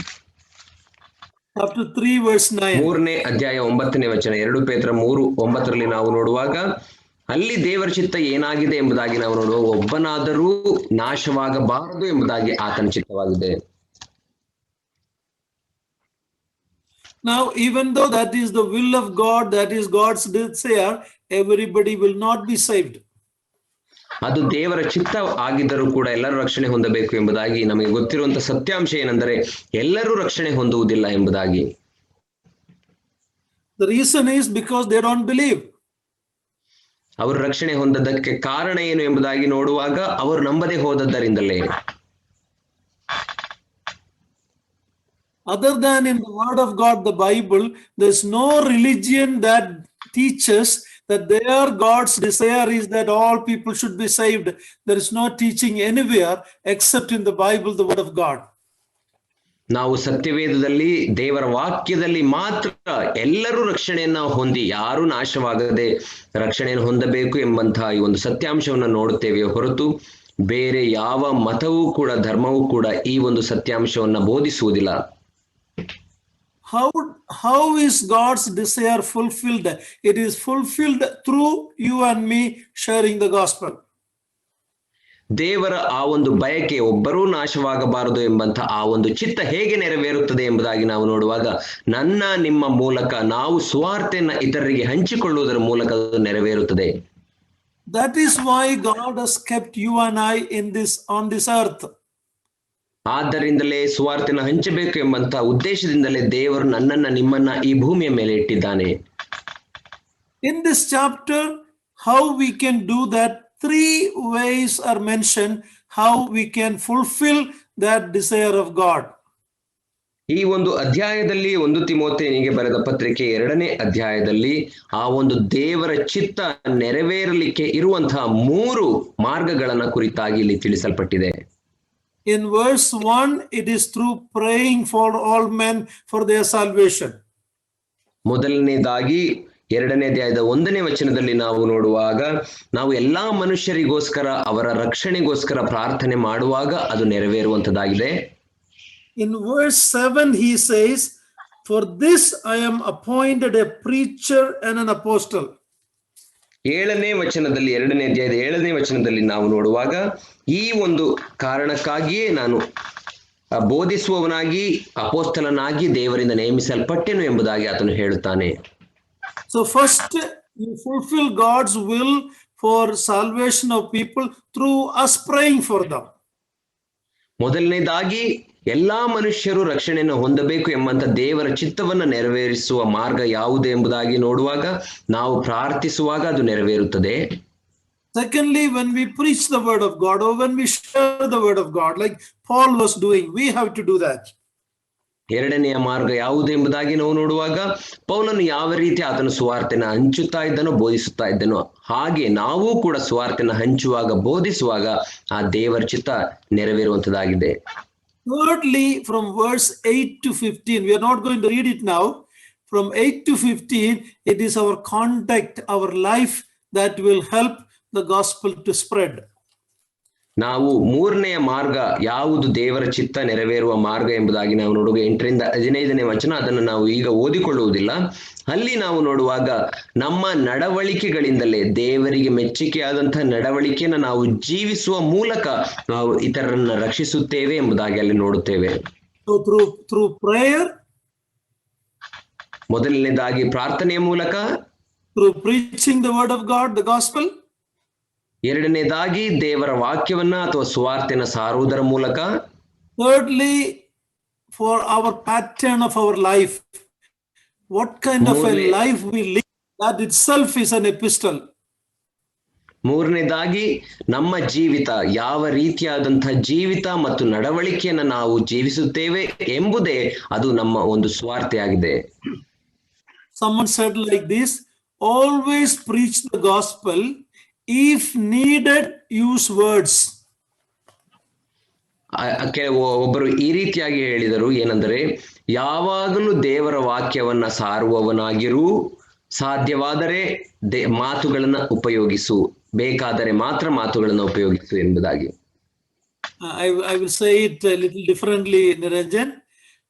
Chapter 3 verse 9. 3ನೇ ಅಧ್ಯಾಯ 9ನೇ ವಚನ 2 ಪೇತ್ರ 3:9ರಲ್ಲಿ ನಾವು ನೋಡುವಾಗ ಅಲ್ಲಿ ದೇವರ ಚಿತ್ತ ಏನಾಗಿದೆ ಎಂಬುದಾಗಿ ನಾವು ನೋಡುವ ಒಬ್ಬನಾದರೂ ನಾಶವಾಗಬಾರದು ಎಂಬುದಾಗಿ ಆತನ ಚಿತ್ತವಾಗಿದೆ. Now, even though that is the will of God, that is God's desire, everybody will not be saved. ಅದು ದೇವರ ಚಿತ್ತ ಆಗಿದ್ದರೂ ಕೂಡ ಎಲ್ಲರೂ ರಕ್ಷಣೆ ಹೊಂದಬೇಕು ಎಂಬುದಾಗಿ ನಮಗೆ ಗೊತ್ತಿರುವಂತಹ ಸತ್ಯಾಂಶ ಏನೆಂದರೆ ಎಲ್ಲರೂ ರಕ್ಷಣೆ ಹೊಂದುವುದಿಲ್ಲ ಎಂಬುದಾಗಿ. The reason is because they don't believe. ಅವರು ರಕ್ಷಣೆ ಹೊಂದದಕ್ಕೆ ಕಾರಣ ಏನು ಎಂಬುದಾಗಿ ನೋಡುವಾಗ ಅವರು ನಂಬದೆ ಹೋದದ್ದರಿಂದಲೇ. Other than in the word of God, the Bible, there's no religion that teaches that their God's desire is that all people should be saved. There is no teaching anywhere except in the Bible, the word of God. ನಾವು ಸತ್ಯವೇದದಲ್ಲಿ ದೇವರ ವಾಕ್ಯದಲ್ಲಿ ಮಾತ್ರ ಎಲ್ಲರೂ ರಕ್ಷಣೆಯನ್ನ ಹೊಂದಿ ಯಾರು ನಾಶವಾಗದೆ ರಕ್ಷಣೆಯನ್ನು ಹೊಂದಬೇಕು ಎಂಬಂತಹ ಈ ಒಂದು ಸತ್ಯಾಂಶವನ್ನು ನೋಡುತ್ತೇವೆ ಹೊರತು ಬೇರೆ ಯಾವ ಮತವೂ ಕೂಡ ಧರ್ಮವೂ ಕೂಡ ಈ ಒಂದು ಸತ್ಯಾಂಶವನ್ನ ಬೋಧಿಸುವುದಿಲ್ಲ. How is God's desire fulfilled? It is fulfilled through you and me sharing the gospel. ದೇವರ ಆ ಒಂದು ಬಯಕೆ ಒಬ್ಬರೂ ನಾಶವಾಗಬಾರದು ಎಂಬಂತ ಆ ಒಂದು ಚಿತ್ತ ಹೇಗೆ ನೆರವೇರುತ್ತದೆ ಎಂಬುದಾಗಿ ನಾವು ನೋಡುವಾಗ ನನ್ನ ನಿಮ್ಮ ಮೂಲಕ ನಾವು ಸುವಾರ್ತೆಯನ್ನು ಇತರರಿಗೆ ಹಂಚಿಕೊಳ್ಳುವುದರ ಮೂಲಕ ಅದು ನೆರವೇರುತ್ತದೆ. That is why God has kept you and I on this earth. ಆದ್ದರಿಂದಲೇ ಸುವಾರ್ತೆಯನ್ನು ಹಂಚಬೇಕು ಎಂಬಂತ ಉದ್ದೇಶದಿಂದಲೇ ದೇವರು ನನ್ನನ್ನ ನಿಮ್ಮನ್ನ ಈ ಭೂಮಿಯ ಮೇಲೆ ಇಟ್ಟಿದ್ದಾನೆ. In this chapter, how we can do that, 3 ways are mentioned how we can fulfill that desire of God. ಈ ಒಂದು ಅಧ್ಯಾಯದಲ್ಲಿ 1 ತಿಮೋಥೆಯನಿಗೆ ಬರೆದ ಪತ್ರಿಕೆ 2ನೇ ಅಧ್ಯಾಯದಲ್ಲಿ ಆ ಒಂದು ದೇವರ ಚಿತ್ತ ನೆರವೇರಲಿಕ್ಕೆ ಇರುವಂತಹ 3 ಮಾರ್ಗಗಳನ್ನ ಕುರಿತಾಗಿ ಇಲ್ಲಿ ತಿಳಿಸಲ್ಪಟ್ಟಿದೆ. In verse 1, it is through praying for all men for their salvation. ಮೊದಲನೇದಾಗಿ 2ನೇ ಅಧ್ಯಾಯದ 1ನೇ ವಚನದಲ್ಲಿ ನಾವು ನೋಡುವಾಗ ನಾವು ಎಲ್ಲಾ ಮನುಷ್ಯರಿಗೋಸ್ಕರ ಅವರ ರಕ್ಷಣೆಗೋಸ್ಕರ ಪ್ರಾರ್ಥನೆ ಮಾಡುವಾಗ ಅದು ನೆರವೇರುವಂತದ್ದಾಗಿದೆ. In verse 7, he says, "For this I am appointed a preacher and an apostle." 7ನೇ ವಚನದಲ್ಲಿ 2ನೇ ಅಧ್ಯಾಯದ 7ನೇ ವಚನದಲ್ಲಿ ನಾವು ನೋಡುವಾಗ ಈ ಒಂದು ಕಾರಣಕ್ಕಾಗಿಯೇ ನಾನು ಬೋಧಿಸುವವನಾಗಿ ಅಪೋಸ್ತಲನಾಗಿ ದೇವರಿಂದ ನೇಮಿಸಲ್ಪಟ್ಟೆನು ಎಂಬುದಾಗಿ ಆತನು ಹೇಳುತ್ತಾನೆ. So first, you fulfill God's will for salvation of people through us praying for them. ಮೊದಲನೇದಾಗಿ ಎಲ್ಲಾ ಮನುಷ್ಯರು ರಕ್ಷಣೆಯನ್ನು ಹೊಂದಬೇಕು ಎಂಬಂತ ದೇವರ ಚಿತ್ತವನ್ನು ನೆರವೇರಿಸುವ ಮಾರ್ಗ ಯಾವುದು ಎಂಬುದಾಗಿ ನೋಡುವಾಗ ನಾವು ಪ್ರಾರ್ಥಿಸುವಾಗ ಅದು ನೆರವೇರುತ್ತದೆ. Secondly, when we preach the word of God or when we share the word of God, like Paul was doing, we have to do that. ಎರಡನೆಯ ಮಾರ್ಗ ಯಾವುದು ಎಂಬುದಾಗಿ ನಾವು ನೋಡುವಾಗ ಪೌಲನು ಯಾವ ರೀತಿ ಆತನು ಸುವಾರ್ತೆನ ಹಂಚುತ್ತಾ ಇದ್ದನೋ ಬೋಧಿಸುತ್ತಾ ಇದ್ದನೋ ಹಾಗೆ ನಾವು ಕೂಡ ಸುವಾರ್ತೆನ ಹಂಚುವಾಗ ಬೋಧಿಸುವಾಗ ಆ ದೇವರ ಚಿತ್ತ ನೆರವೇರುವಂತದ್ದಾಗಿದೆ. Thirdly, from verse 8 to 15, we are not going to read it now. From 8 to 15, it is our conduct, our life that will help the gospel to spread. ನಾವು ಮೂರನೆಯ ಮಾರ್ಗ ಯಾವುದು ದೇವರ ಚಿತ್ತ ನೆರವೇರುವ ಮಾರ್ಗ ಎಂಬುದಾಗಿ ನಾವು ನೋಡುವ 8ರಿಂದ 15ನೇ ವಚನ, ಅದನ್ನು ನಾವು ಈಗ ಓದಿಕೊಳ್ಳುವುದಿಲ್ಲ. ಅಲ್ಲಿ ನಾವು ನೋಡುವಾಗ ನಮ್ಮ ನಡವಳಿಕೆಗಳಿಂದಲೇ ದೇವರಿಗೆ ಮೆಚ್ಚುಗೆಯಾದಂತಹ ನಡವಳಿಕೆಯನ್ನು ನಾವು ಜೀವಿಸುವ ಮೂಲಕ ನಾವು ಇತರರನ್ನ ರಕ್ಷಿಸುತ್ತೇವೆ ಎಂಬುದಾಗಿ ಅಲ್ಲಿ ನೋಡುತ್ತೇವೆ. So through prayer, ಮೊದಲನೇದಾಗಿ ಪ್ರಾರ್ಥನೆಯ ಮೂಲಕ, through preaching the word of God, the gospel, ಎರಡನೇದಾಗಿ ದೇವರ ವಾಕ್ಯವನ್ನ ಅಥವಾ ಸುವಾರ್ತೆನ ಸಾರುವುದರ ಮೂಲಕ, thirdly, for our pattern of our life, what kind of a life we live, that itself is an epistle. ಮೂರನೇದಾಗಿ ನಮ್ಮ ಜೀವಿತ ಯಾವ ರೀತಿಯಾದಂತಹ ಜೀವಿತ ಮತ್ತು ನಡವಳಿಕೆಯನ್ನು ನಾವು ಜೀವಿಸುತ್ತೇವೆ ಎಂಬುದೇ ಅದು ನಮ್ಮ ಒಂದು ಸುವಾರ್ತೆಯಾಗಿದೆ. Someone said like this, always preach the gospel, if needed use words. ಒಬ್ಬರು ಈ ರೀತಿಯಾಗಿ ಹೇಳಿದರು, ಏನೆಂದರೆ ಯಾವಾಗಲೂ ದೇವರ ವಾಕ್ಯವನ್ನ ಸಾರುವವನಾಗಿರು, ಸಾಧ್ಯವಾದರೆ ಮಾತುಗಳನ್ನ ಉಪಯೋಗಿಸು, ಬೇಕಾದರೆ ಮಾತ್ರ ಮಾತುಗಳನ್ನ ಉಪಯೋಗಿಸು ಎಂಬುದಾಗಿ. I will say it a little differently, Niranjan.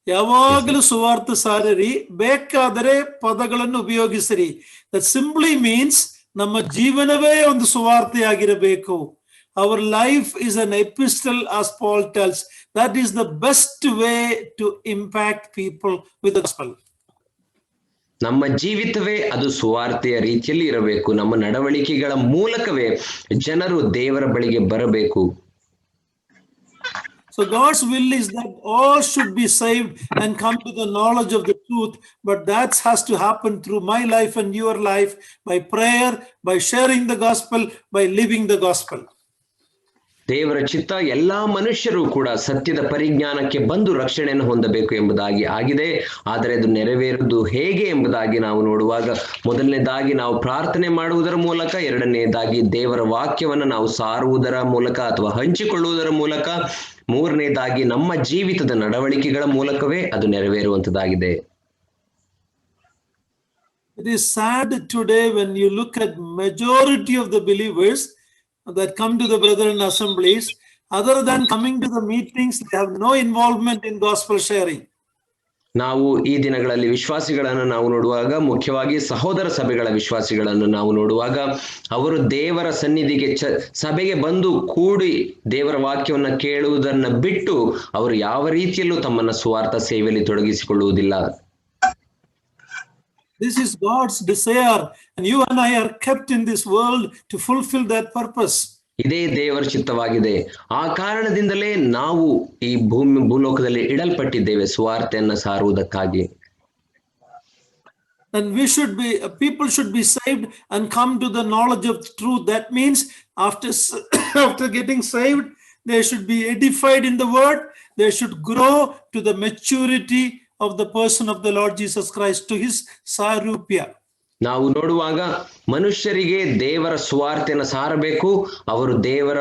ಯಾವಾಗಲೂ ಸುವಾರ್ತೆ ಸಾರಿರಿ, ಬೇಕಾದರೆ ಪದಗಳನ್ನು ಉಪಯೋಗಿಸಿರಿ. That simply means ನಮ್ಮ ಜೀವನವೇ ಒಂದು ಸುವಾರ್ತೆಯಾಗಿರಬೇಕು. Our life is an epistle, as Paul tells. That is the best way to impact people with the gospel. ನಮ್ಮ ಜೀವಿತವೇ ಅದು ಸುವಾರ್ತೆಯ ರೀತಿಯಲ್ಲಿ ಇರಬೇಕು. ನಮ್ಮ ನಡವಳಿಕೆಗಳ ಮೂಲಕವೇ ಜನರು ದೇವರ ಬಳಿಗೆ ಬರಬೇಕು. So God's will is that all should be saved and come to the knowledge of the truth, but that has to happen through my life and your life, by prayer, by sharing the gospel, by living the gospel. ದೇವರ ಚಿತ್ತ ಎಲ್ಲಾ ಮನುಷ್ಯರು ಕೂಡ ಸತ್ಯದ ಪರಿಜ್ಞಾನಕ್ಕೆ ಬಂದು ರಕ್ಷಣೆಯನ್ನು ಹೊಂದಬೇಕು ಎಂಬುದಾಗಿ ಆಗಿದೆ. ಆದರೆ ಅದು ನೆರವೇರುವುದು ಹೇಗೆ ಎಂಬುದಾಗಿ ನಾವು ನೋಡುವಾಗ, ಮೊದಲನೇದಾಗಿ ನಾವು ಪ್ರಾರ್ಥನೆ ಮಾಡುವುದರ ಮೂಲಕ, ಎರಡನೇದಾಗಿ ದೇವರ ವಾಕ್ಯವನ್ನು ನಾವು ಸಾರುವುದರ ಮೂಲಕ ಅಥವಾ ಹಂಚಿಕೊಳ್ಳುವುದರ ಮೂಲಕ, ಮೂರನೇದಾಗಿ ನಮ್ಮ ಜೀವಿತದ ನಡವಳಿಕೆಗಳ ಮೂಲಕವೇ ಅದು ನೆರವೇರುವಂತದ್ದಾಗಿದೆ. It is sad today when you look at majority of the believers that come to the brethren assemblies, other than coming to the meetings, they have no involvement in gospel sharing. ನಾವು ಈ ದಿನಗಳಲ್ಲಿ ವಿಶ್ವಾಸಿಗಳನ್ನು ನಾವು ನೋಡುವಾಗ, ಮುಖ್ಯವಾಗಿ ಸಹೋದರ ಸಭೆಗಳ ವಿಶ್ವಾಸಿಗಳನ್ನು ನಾವು ನೋಡುವಾಗ, ಅವರು ದೇವರ ಸನ್ನಿಧಿಗೆ ಸಭೆಗೆ ಬಂದು ಕೂಡಿ ದೇವರ ವಾಕ್ಯವನ್ನು ಕೇಳುವುದನ್ನು ಬಿಟ್ಟು ಅವರು ಯಾವ ರೀತಿಯಲ್ಲೂ ತಮ್ಮನ್ನ ಸುವಾರ್ಥ ಸೇವೆಯಲ್ಲಿ ತೊಡಗಿಸಿಕೊಳ್ಳುವುದಿಲ್ಲ. This is God's desire, and you and I are kept in this world to fulfill that purpose. ಇದೇ ದೇವರ ಚಿತ್ತವಾಗಿದೆ. ಆ ಕಾರಣದಿಂದಲೇ ನಾವು ಈ ಭೂಲೋಕದಲ್ಲಿ ಇಡಲ್ಪಟ್ಟಿದ್ದೇವೆ ಸುವಾರ್ತೆಯನ್ನ ಸಾರುವುದಕ್ಕಾಗಿ. And we should be, people should be saved and come to the knowledge of truth. That means after getting saved, they should be edified in the word, they should grow to the maturity of the person of the Lord Jesus Christ, to his sarupya. ನಾವು ನೋಡುವಾಗ ಮನುಷ್ಯರಿಗೆ ದೇವರ ಸುವಾರ್ತೆಯನ್ನು ಸಾರಬೇಕು, ಅವರು ದೇವರ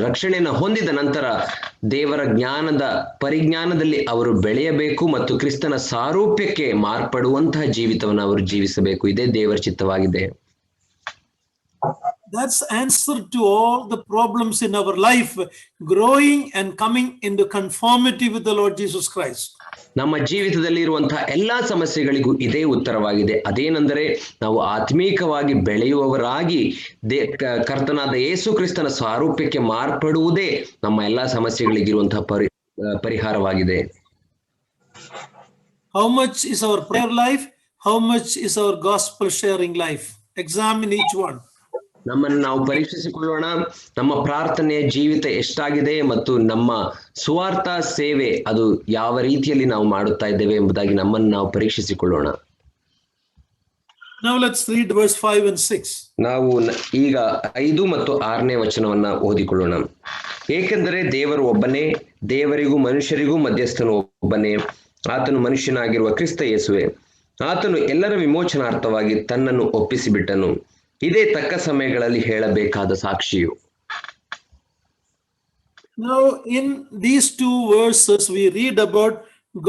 ರಕ್ಷಣೆಯನ್ನು ಹೊಂದಿದ ನಂತರ ದೇವರ ಪರಿಜ್ಞಾನದಲ್ಲಿ ಅವರು ಬೆಳೆಯಬೇಕು ಮತ್ತು ಕ್ರಿಸ್ತನ ಸಾರೂಪ್ಯಕ್ಕೆ ಮಾರ್ಪಡುವಂತಹ ಜೀವಿತವನ್ನು ಅವರು ಜೀವಿಸಬೇಕು. ಇದೇ ದೇವರ ಚಿತ್ತವಾಗಿದೆ. That's answer to all the problems in our life, growing and coming into conformity with the Lord Jesus Christ. ನಮ್ಮ ಜೀವಿತದಲ್ಲಿ ಇರುವಂತಹ ಎಲ್ಲಾ ಸಮಸ್ಯೆಗಳಿಗೂ ಇದೇ ಉತ್ತರವಾಗಿದೆ. ಅದೇನೆಂದರೆ ನಾವು ಆತ್ಮೀಕವಾಗಿ ಬೆಳೆಯುವವರಾಗಿ ಕರ್ತನಾದ ಯೇಸು ಕ್ರಿಸ್ತನ ಸಾರೂಪ್ಯಕ್ಕೆ ಮಾರ್ಪಡುವುದೇ ನಮ್ಮ ಎಲ್ಲಾ ಸಮಸ್ಯೆಗಳಿಗಿರುವಂತಹ ಪರಿಹಾರವಾಗಿದೆ. How much is our prayer life? How much is our gospel sharing life? Examine each one. ನಮ್ಮನ್ನು ನಾವು ಪರೀಕ್ಷಿಸಿಕೊಳ್ಳೋಣ. ನಮ್ಮ ಪ್ರಾರ್ಥನೆಯ ಜೀವಿತ ಎಷ್ಟಾಗಿದೆ ಮತ್ತು ನಮ್ಮ ಸುವಾರ್ಥ ಸೇವೆ ಅದು ಯಾವ ರೀತಿಯಲ್ಲಿ ನಾವು ಮಾಡುತ್ತಾ ಇದ್ದೇವೆ ಎಂಬುದಾಗಿ ನಮ್ಮನ್ನು ನಾವು ಪರೀಕ್ಷಿಸಿಕೊಳ್ಳೋಣ. Now let's read verse 5 and 6. ನಾವು ಈಗ 5 ಮತ್ತು 6ನೇ ವಚನವನ್ನ ಓದಿಕೊಳ್ಳೋಣ. ಏಕೆಂದರೆ ದೇವರು ಒಬ್ಬನೇ, ದೇವರಿಗೂ ಮನುಷ್ಯರಿಗೂ ಮಧ್ಯಸ್ಥನು ಒಬ್ಬನೇ, ಆತನು ಮನುಷ್ಯನಾಗಿರುವ ಕ್ರಿಸ್ತ ಯೇಸುವೆ. ಆತನು ಎಲ್ಲರ ವಿಮೋಚನಾರ್ಥವಾಗಿ ತನ್ನನ್ನು ಒಪ್ಪಿಸಿಬಿಟ್ಟನು. ಇದೇ ತಕ್ಕ ಸಮಯಗಳಲ್ಲಿ ಹೇಳಬೇಕಾದ ಸಾಕ್ಷಿಯು. Now in these two verses we read about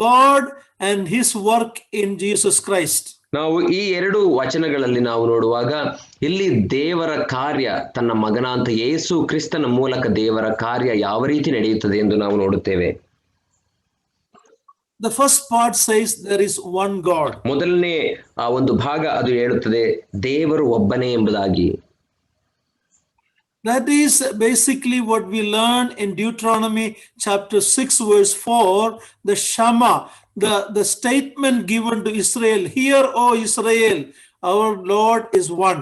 God and his work in Jesus Christ. ನಾವು ಈ 2 ವಚನಗಳಲ್ಲಿ ನಾವು ನೋಡುವಾಗ ಇಲ್ಲಿ ದೇವರ ಕಾರ್ಯ, ತನ್ನ ಮಗನಾಂತ ಯೇಸು ಕ್ರಿಸ್ತನ ಮೂಲಕ ದೇವರ ಕಾರ್ಯ ಯಾವ ರೀತಿ ನಡೆಯುತ್ತದೆ ಎಂದು ನಾವು ನೋಡುತ್ತೇವೆ. The first part says there is one God. ಮೊದಲನೇ ಆ ಒಂದು ಭಾಗ ಅದು ಹೇಳುತ್ತದೆ ದೇವರು ಒಬ್ಬನೇ ಎಂಬುದಾಗಿ. That is basically what we learn in Deuteronomy chapter 6 verse 4, the Shema, the statement given to Israel, "Hear, O Israel, our Lord is one."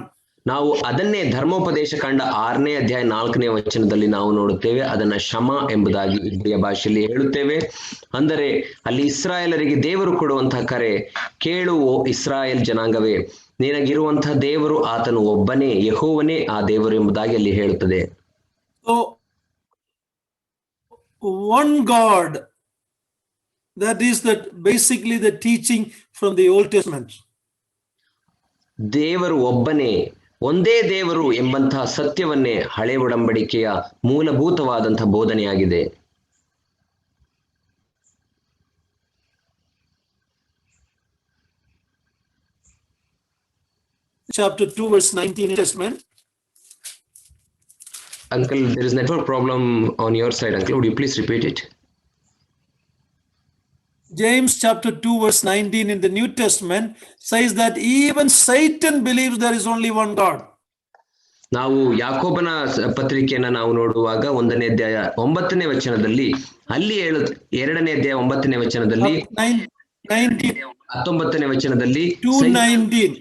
ನಾವು ಅದನ್ನೇ ಧರ್ಮೋಪದೇಶ ಕಂಡ 6ನೇ ಅಧ್ಯಾಯ 4ನೇ ವಚನದಲ್ಲಿ ನಾವು ನೋಡುತ್ತೇವೆ. ಅದನ್ನ ಶಮ ಎಂಬುದಾಗಿ ಇಬ್ರಿಯ ಭಾಷೆಯಲ್ಲಿ ಹೇಳುತ್ತೇವೆ. ಅಂದರೆ ಅಲ್ಲಿ ಇಸ್ರಾಯೇಲರಿಗೆ ದೇವರು ಕೊಡುವಂತಹ ಕರೆ, ಕೇಳು ಓ ಇಸ್ರಾಯೇಲ್ ಜನಾಂಗವೇ, ನಿನಗಿರುವಂತಹ ದೇವರು ಆತನು ಒಬ್ಬನೇ, ಯೆಹೋವನೇ ಆ ದೇವರು ಎಂಬುದಾಗಿ ಅಲ್ಲಿ ಹೇಳುತ್ತದೆ. So one God, that is that basically the teaching from the Old Testament. ದೇವರು ಒಬ್ಬನೇ, ಒಂದೇ ದೇವರು ಎಂಬಂತಹ ಸತ್ಯವನ್ನೇ ಹಳೆ ಒಡಂಬಡಿಕೆಯ ಮೂಲಭೂತವಾದಂತಹ ಬೋಧನೆಯಾಗಿದೆ. Chapter 2 verse 19 in Testament. Uncle, there is network problem on your side, uncle. Would you please repeat it? James chapter 2 verse 19 in the New Testament says that even Satan believes there is only one God. ನಾವು ಯಾಕೋಬನ ಪತ್ರಿಕೆಯನ್ನ ನಾವು ನೋಡುವಾಗ 1ನೇ ಅಧ್ಯಾಯ 9ನೇ ವಚನದಲ್ಲಿ ಅಲ್ಲಿ 2ನೇ ಅಧ್ಯಾಯ 9ನೇ ವಚನದಲ್ಲಿ 19ನೇ ವಚನದಲ್ಲಿ 2:19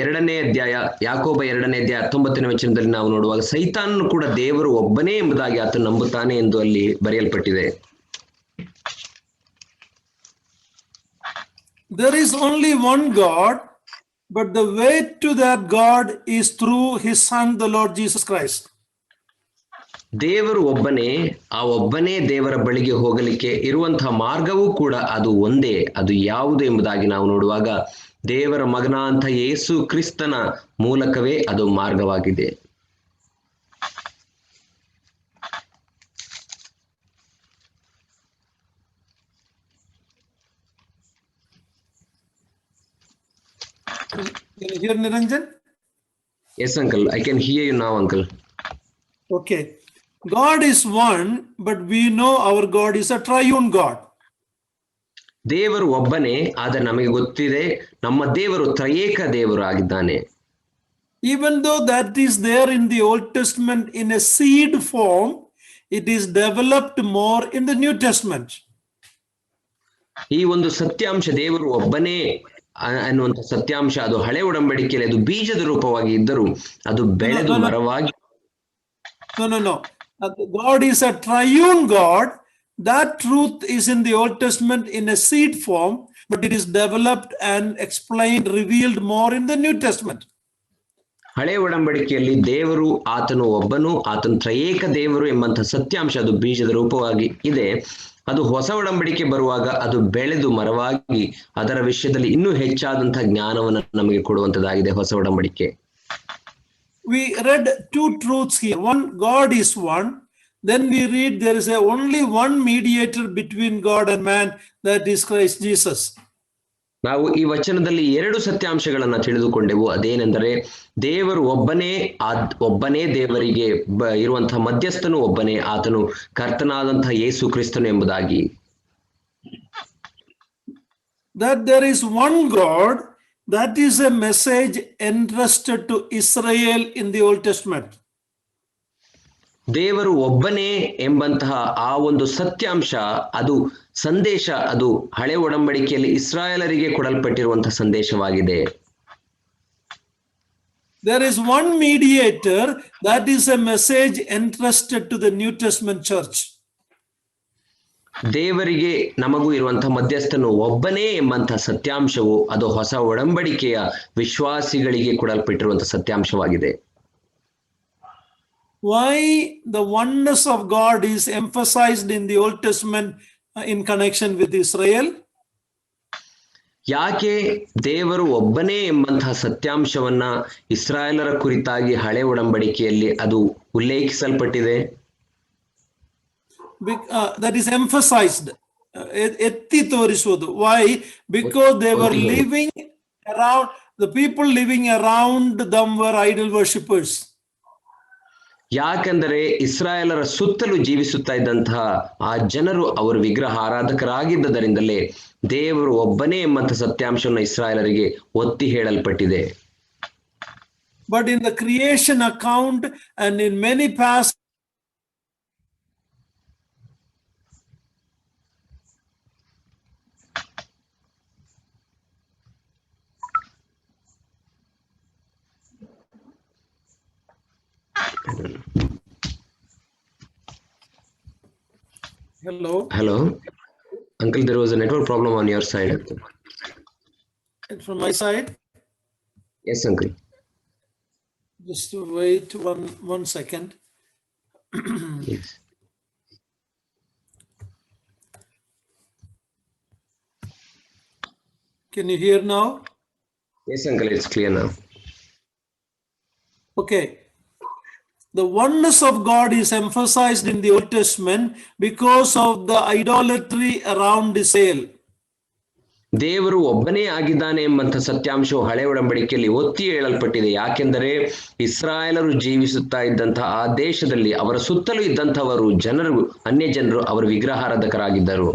2ನೇ ಅಧ್ಯಾಯ ಯಾಕೋಬ 2ನೇ ಅಧ್ಯಾಯ 19ನೇ ವಚನದಲ್ಲಿ ನಾವು ನೋಡುವಾಗ ಸೈತಾನನು ಕೂಡ ದೇವರು ಒಬ್ಬನೇ ಎಂಬುದಾಗಿ ಆತನು ನಂಬುತ್ತಾನೆ ಎಂದು ಅಲ್ಲಿ ಬರೆಯಲ್ಪಟ್ಟಿದೆ. There is only one God, but the way to that God is through his son, the Lord Jesus Christ. ದೇವರು ಒಬ್ಬನೇ, ಆ ಒಬ್ಬನೇ ದೇವರ ಬಳಿಗೆ ಹೋಗಲಿಕ್ಕೆ ಇರುವಂತಹ ಮಾರ್ಗವೂ ಕೂಡ ಅದು ಒಂದೇ. ಅದು ಯಾವುದು ಎಂಬುದಾಗಿ ನಾವು ನೋಡುವಾಗ ದೇವರ ಮಗನಾಂತ ಯೇಸು ಕ್ರಿಸ್ತನ ಮೂಲಕವೇ ಅದು ಮಾರ್ಗವಾಗಿದೆ. Can you hear Niranjan? Yes, uncle. I can hear you now, uncle. Okay. God is one, but we know our God is a triune God. ದೇವರು ಒಬ್ಬನೇ, ಆದರೆ ನಮಗೆ ಗೊತ್ತಿದೆ ನಮ್ಮ ದೇವರು ತ್ರಯೇಕ ದೇವರು ಆಗಿದ್ದಾನೆ. Even though that is there in the Old Testament in a seed form, it is developed more in the New Testament. ಈ ಒಂದು ಸತ್ಯಾಂಶ ದೇವರು ಒಬ್ಬನೇ ಅನ್ನುವಂಥ ಸತ್ಯಾಂಶ ಅದು ಹಳೆ ಒಡಂಬಡಿಕೆಯಲ್ಲಿ ಅದು ಬೀಜದ ರೂಪವಾಗಿ ಇದ್ದರೂ ಅದು ಬೆಳೆದು ಮರವಾಗಿ. No. God is a triune God. That truth is in the Old Testament in a seed form, but it is developed and explained, revealed more in the New Testament. ಹಳೆ ಒಡಂಬಡಿಕೆಯಲ್ಲಿ ದೇವರು ಆತನು ಒಬ್ಬನು, ಆತನು ತ್ರಯೇಕ ದೇವರು ಎಂಬಂತಹ ಸತ್ಯಾಂಶ ಅದು ಬೀಜದ ರೂಪವಾಗಿ ಇದೆ. ಅದು ಹೊಸ ಒಡಂಬಡಿಕೆ ಬರುವಾಗ ಅದು ಬೆಳೆದು ಮರವಾಗಿ ಅದರ ವಿಷಯದಲ್ಲಿ ಇನ್ನೂ ಹೆಚ್ಚಾದಂತಹ ಜ್ಞಾನವನ್ನು ನಮಗೆ ಕೊಡುವಂತದ್ದಾಗಿದೆ ಹೊಸ ಒಡಂಬಡಿಕೆ. We read two truths here. One, God is one. Then we read there is only one mediator between God and man, that is Christ Jesus. ನಾವು ಈ ವಚನದಲ್ಲಿ ಎರಡು ಸತ್ಯಾಂಶಗಳನ್ನ ತಿಳಿದುಕೊಂಡೆವು. ಅದೇನೆಂದರೆ ದೇವರು ಒಬ್ಬನೇ ದೇವರಿಗೆ ಇರುವಂತಹ ಮಧ್ಯಸ್ಥನು ಒಬ್ಬನೇ, ಆತನು ಕರ್ತನಾದಂತಹ ಯೇಸು ಕ್ರಿಸ್ತನು ಎಂಬುದಾಗಿ. That there is one God, that is a message entrusted to Israel in the Old Testament. ದೇವರು ಒಬ್ಬನೇ ಎಂಬಂತಹ ಆ ಒಂದು ಸತ್ಯಾಂಶ, ಅದು ಸಂದೇಶ, ಅದು ಹಳೆ ಒಡಂಬಡಿಕೆಯಲ್ಲಿ ಇಸ್ರಾಯೇಲರಿಗೆ ಕೊಡಲ್ಪಟ್ಟಿರುವಂತಹ ಸಂದೇಶವಾಗಿದೆ. There is one mediator, that is a message entrusted to the New Testament church. ದೇವರಿಗೆ ನಮಗೂ ಇರುವಂತಹ ಮಧ್ಯಸ್ಥನು ಒಬ್ಬನೇ ಎಂಬಂತಹ ಸತ್ಯಾಂಶವು ಅದು ಹೊಸ ಒಡಂಬಡಿಕೆಯ ವಿಶ್ವಾಸಿಗಳಿಗೆ ಕೊಡಲ್ಪಟ್ಟಿರುವಂತಹ ಸತ್ಯಾಂಶವಾಗಿದೆ. Why the oneness of God is emphasized in the Old Testament in connection with Israel? ಯಾಕೆ ದೇವರು ಒಬ್ಬನೇ ಎಂಬಂತಹ ಸತ್ಯಾಂಶವನ್ನ ಇಸ್ರಾಯೇಲರ ಕುರಿತಾಗಿ ಹಳೆ ಒಡಂಬಡಿಕೆಯಲ್ಲಿ ಅದು ಉಲ್ಲೇಖಿಸಲ್ಪಟ್ಟಿದೆ? That is emphasized. ಎತ್ತಿ ತೋರಿಸುವುದು. Why? Because they were living around, the people living around them were idol worshippers. ಯಾಕಂದರೆ ಇಸ್ರಾಯೇಲರ ಸುತ್ತಲೂ ಜೀವಿಸುತ್ತಾ ಇದ್ದಂತಹ ಆ ಜನರು ಅವರು ವಿಗ್ರಹ ಆರಾಧಕರಾಗಿದ್ದರಿಂದಲೇ ದೇವರು ಒಬ್ಬನೇ ಎಂಬಂತಹ ಸತ್ಯಾಂಶವನ್ನು ಇಸ್ರಾಯೇಲರಿಗೆ ಒತ್ತಿ ಹೇಳಲ್ಪಟ್ಟಿದೆ. But in the creation account and in many past Hello. Uncle, there was a network problem on your side. From my side? Yes, uncle. Just wait one second. Yes. Can you hear now? Yes, uncle, it's clear now. Okay. The oneness of God is emphasized in the Old Testament because of the idolatry around Israel. ದೇವರು ಒಬ್ಬನೇ ಆಗಿದ್ದಾನೆ ಎಂಬಂತ ಸತ್ಯಾಂಶವು ಹಳೆ ಒಡಂಬಡಿಕೆಯಲ್ಲಿ ಒತ್ತಿ ಹೇಳಲ್ಪಟ್ಟಿದೆ. ಯಾಕೆಂದರೆ ಇಸ್ರಾಯೇಲರು ಜೀವಿಸುತ್ತಾ ಇದ್ದಂತಹ ಆ ದೇಶದಲ್ಲಿ ಅವರ ಸುತ್ತಲೂ ಇದ್ದಂಥವರು ಅನ್ಯ ಜನರು ಅವರು ವಿಗ್ರಹಾರಾಧಕರಾಗಿದ್ದರು.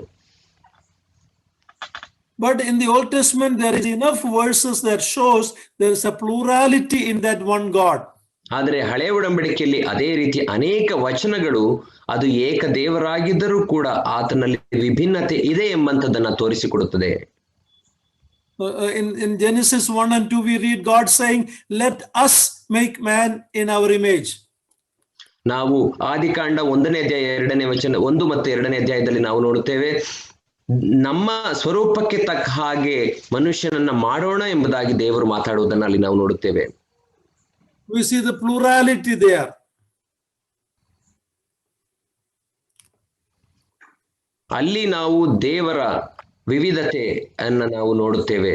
But in the Old Testament there is enough verses that shows there is a plurality in that one God. ಆದರೆ ಹಳೆ ಒಡಂಬಡಿಕೆಯಲ್ಲಿ ಅದೇ ರೀತಿ ಅನೇಕ ವಚನಗಳು ಅದು ಏಕ ದೇವರಾಗಿದ್ದರೂ ಕೂಡ ಆತನಲ್ಲಿ ವಿಭಿನ್ನತೆ ಇದೆ ಎಂಬಂತದನ್ನ ತೋರಿಸಿಕೊಡುತ್ತದೆ. In Genesis 1 and 2 we read God saying, let us make man in our image. ನಾವು ಆದಿಕಾಂಡ 1ನೇ ಅಧ್ಯಾಯ 2ನೇ ವಚನ 1 ಮತ್ತು 2ನೇ ಅಧ್ಯಾಯದಲ್ಲಿ ನಾವು ನೋಡುತ್ತೇವೆ, ನಮ್ಮ ಸ್ವರೂಪಕ್ಕೆ ತಕ್ಕ ಹಾಗೆ ಮನುಷ್ಯನನ್ನ ಮಾಡೋಣ ಎಂಬುದಾಗಿ ದೇವರು ಮಾತಾಡುವುದನ್ನು ಅಲ್ಲಿ ನಾವು ನೋಡುತ್ತೇವೆ. We see the plurality there. ಅಲ್ಲಿ ನಾವು ದೇವರ ವಿವಿಧತೆಯನ್ನು ನಾವು ನೋಡುತ್ತೇವೆ.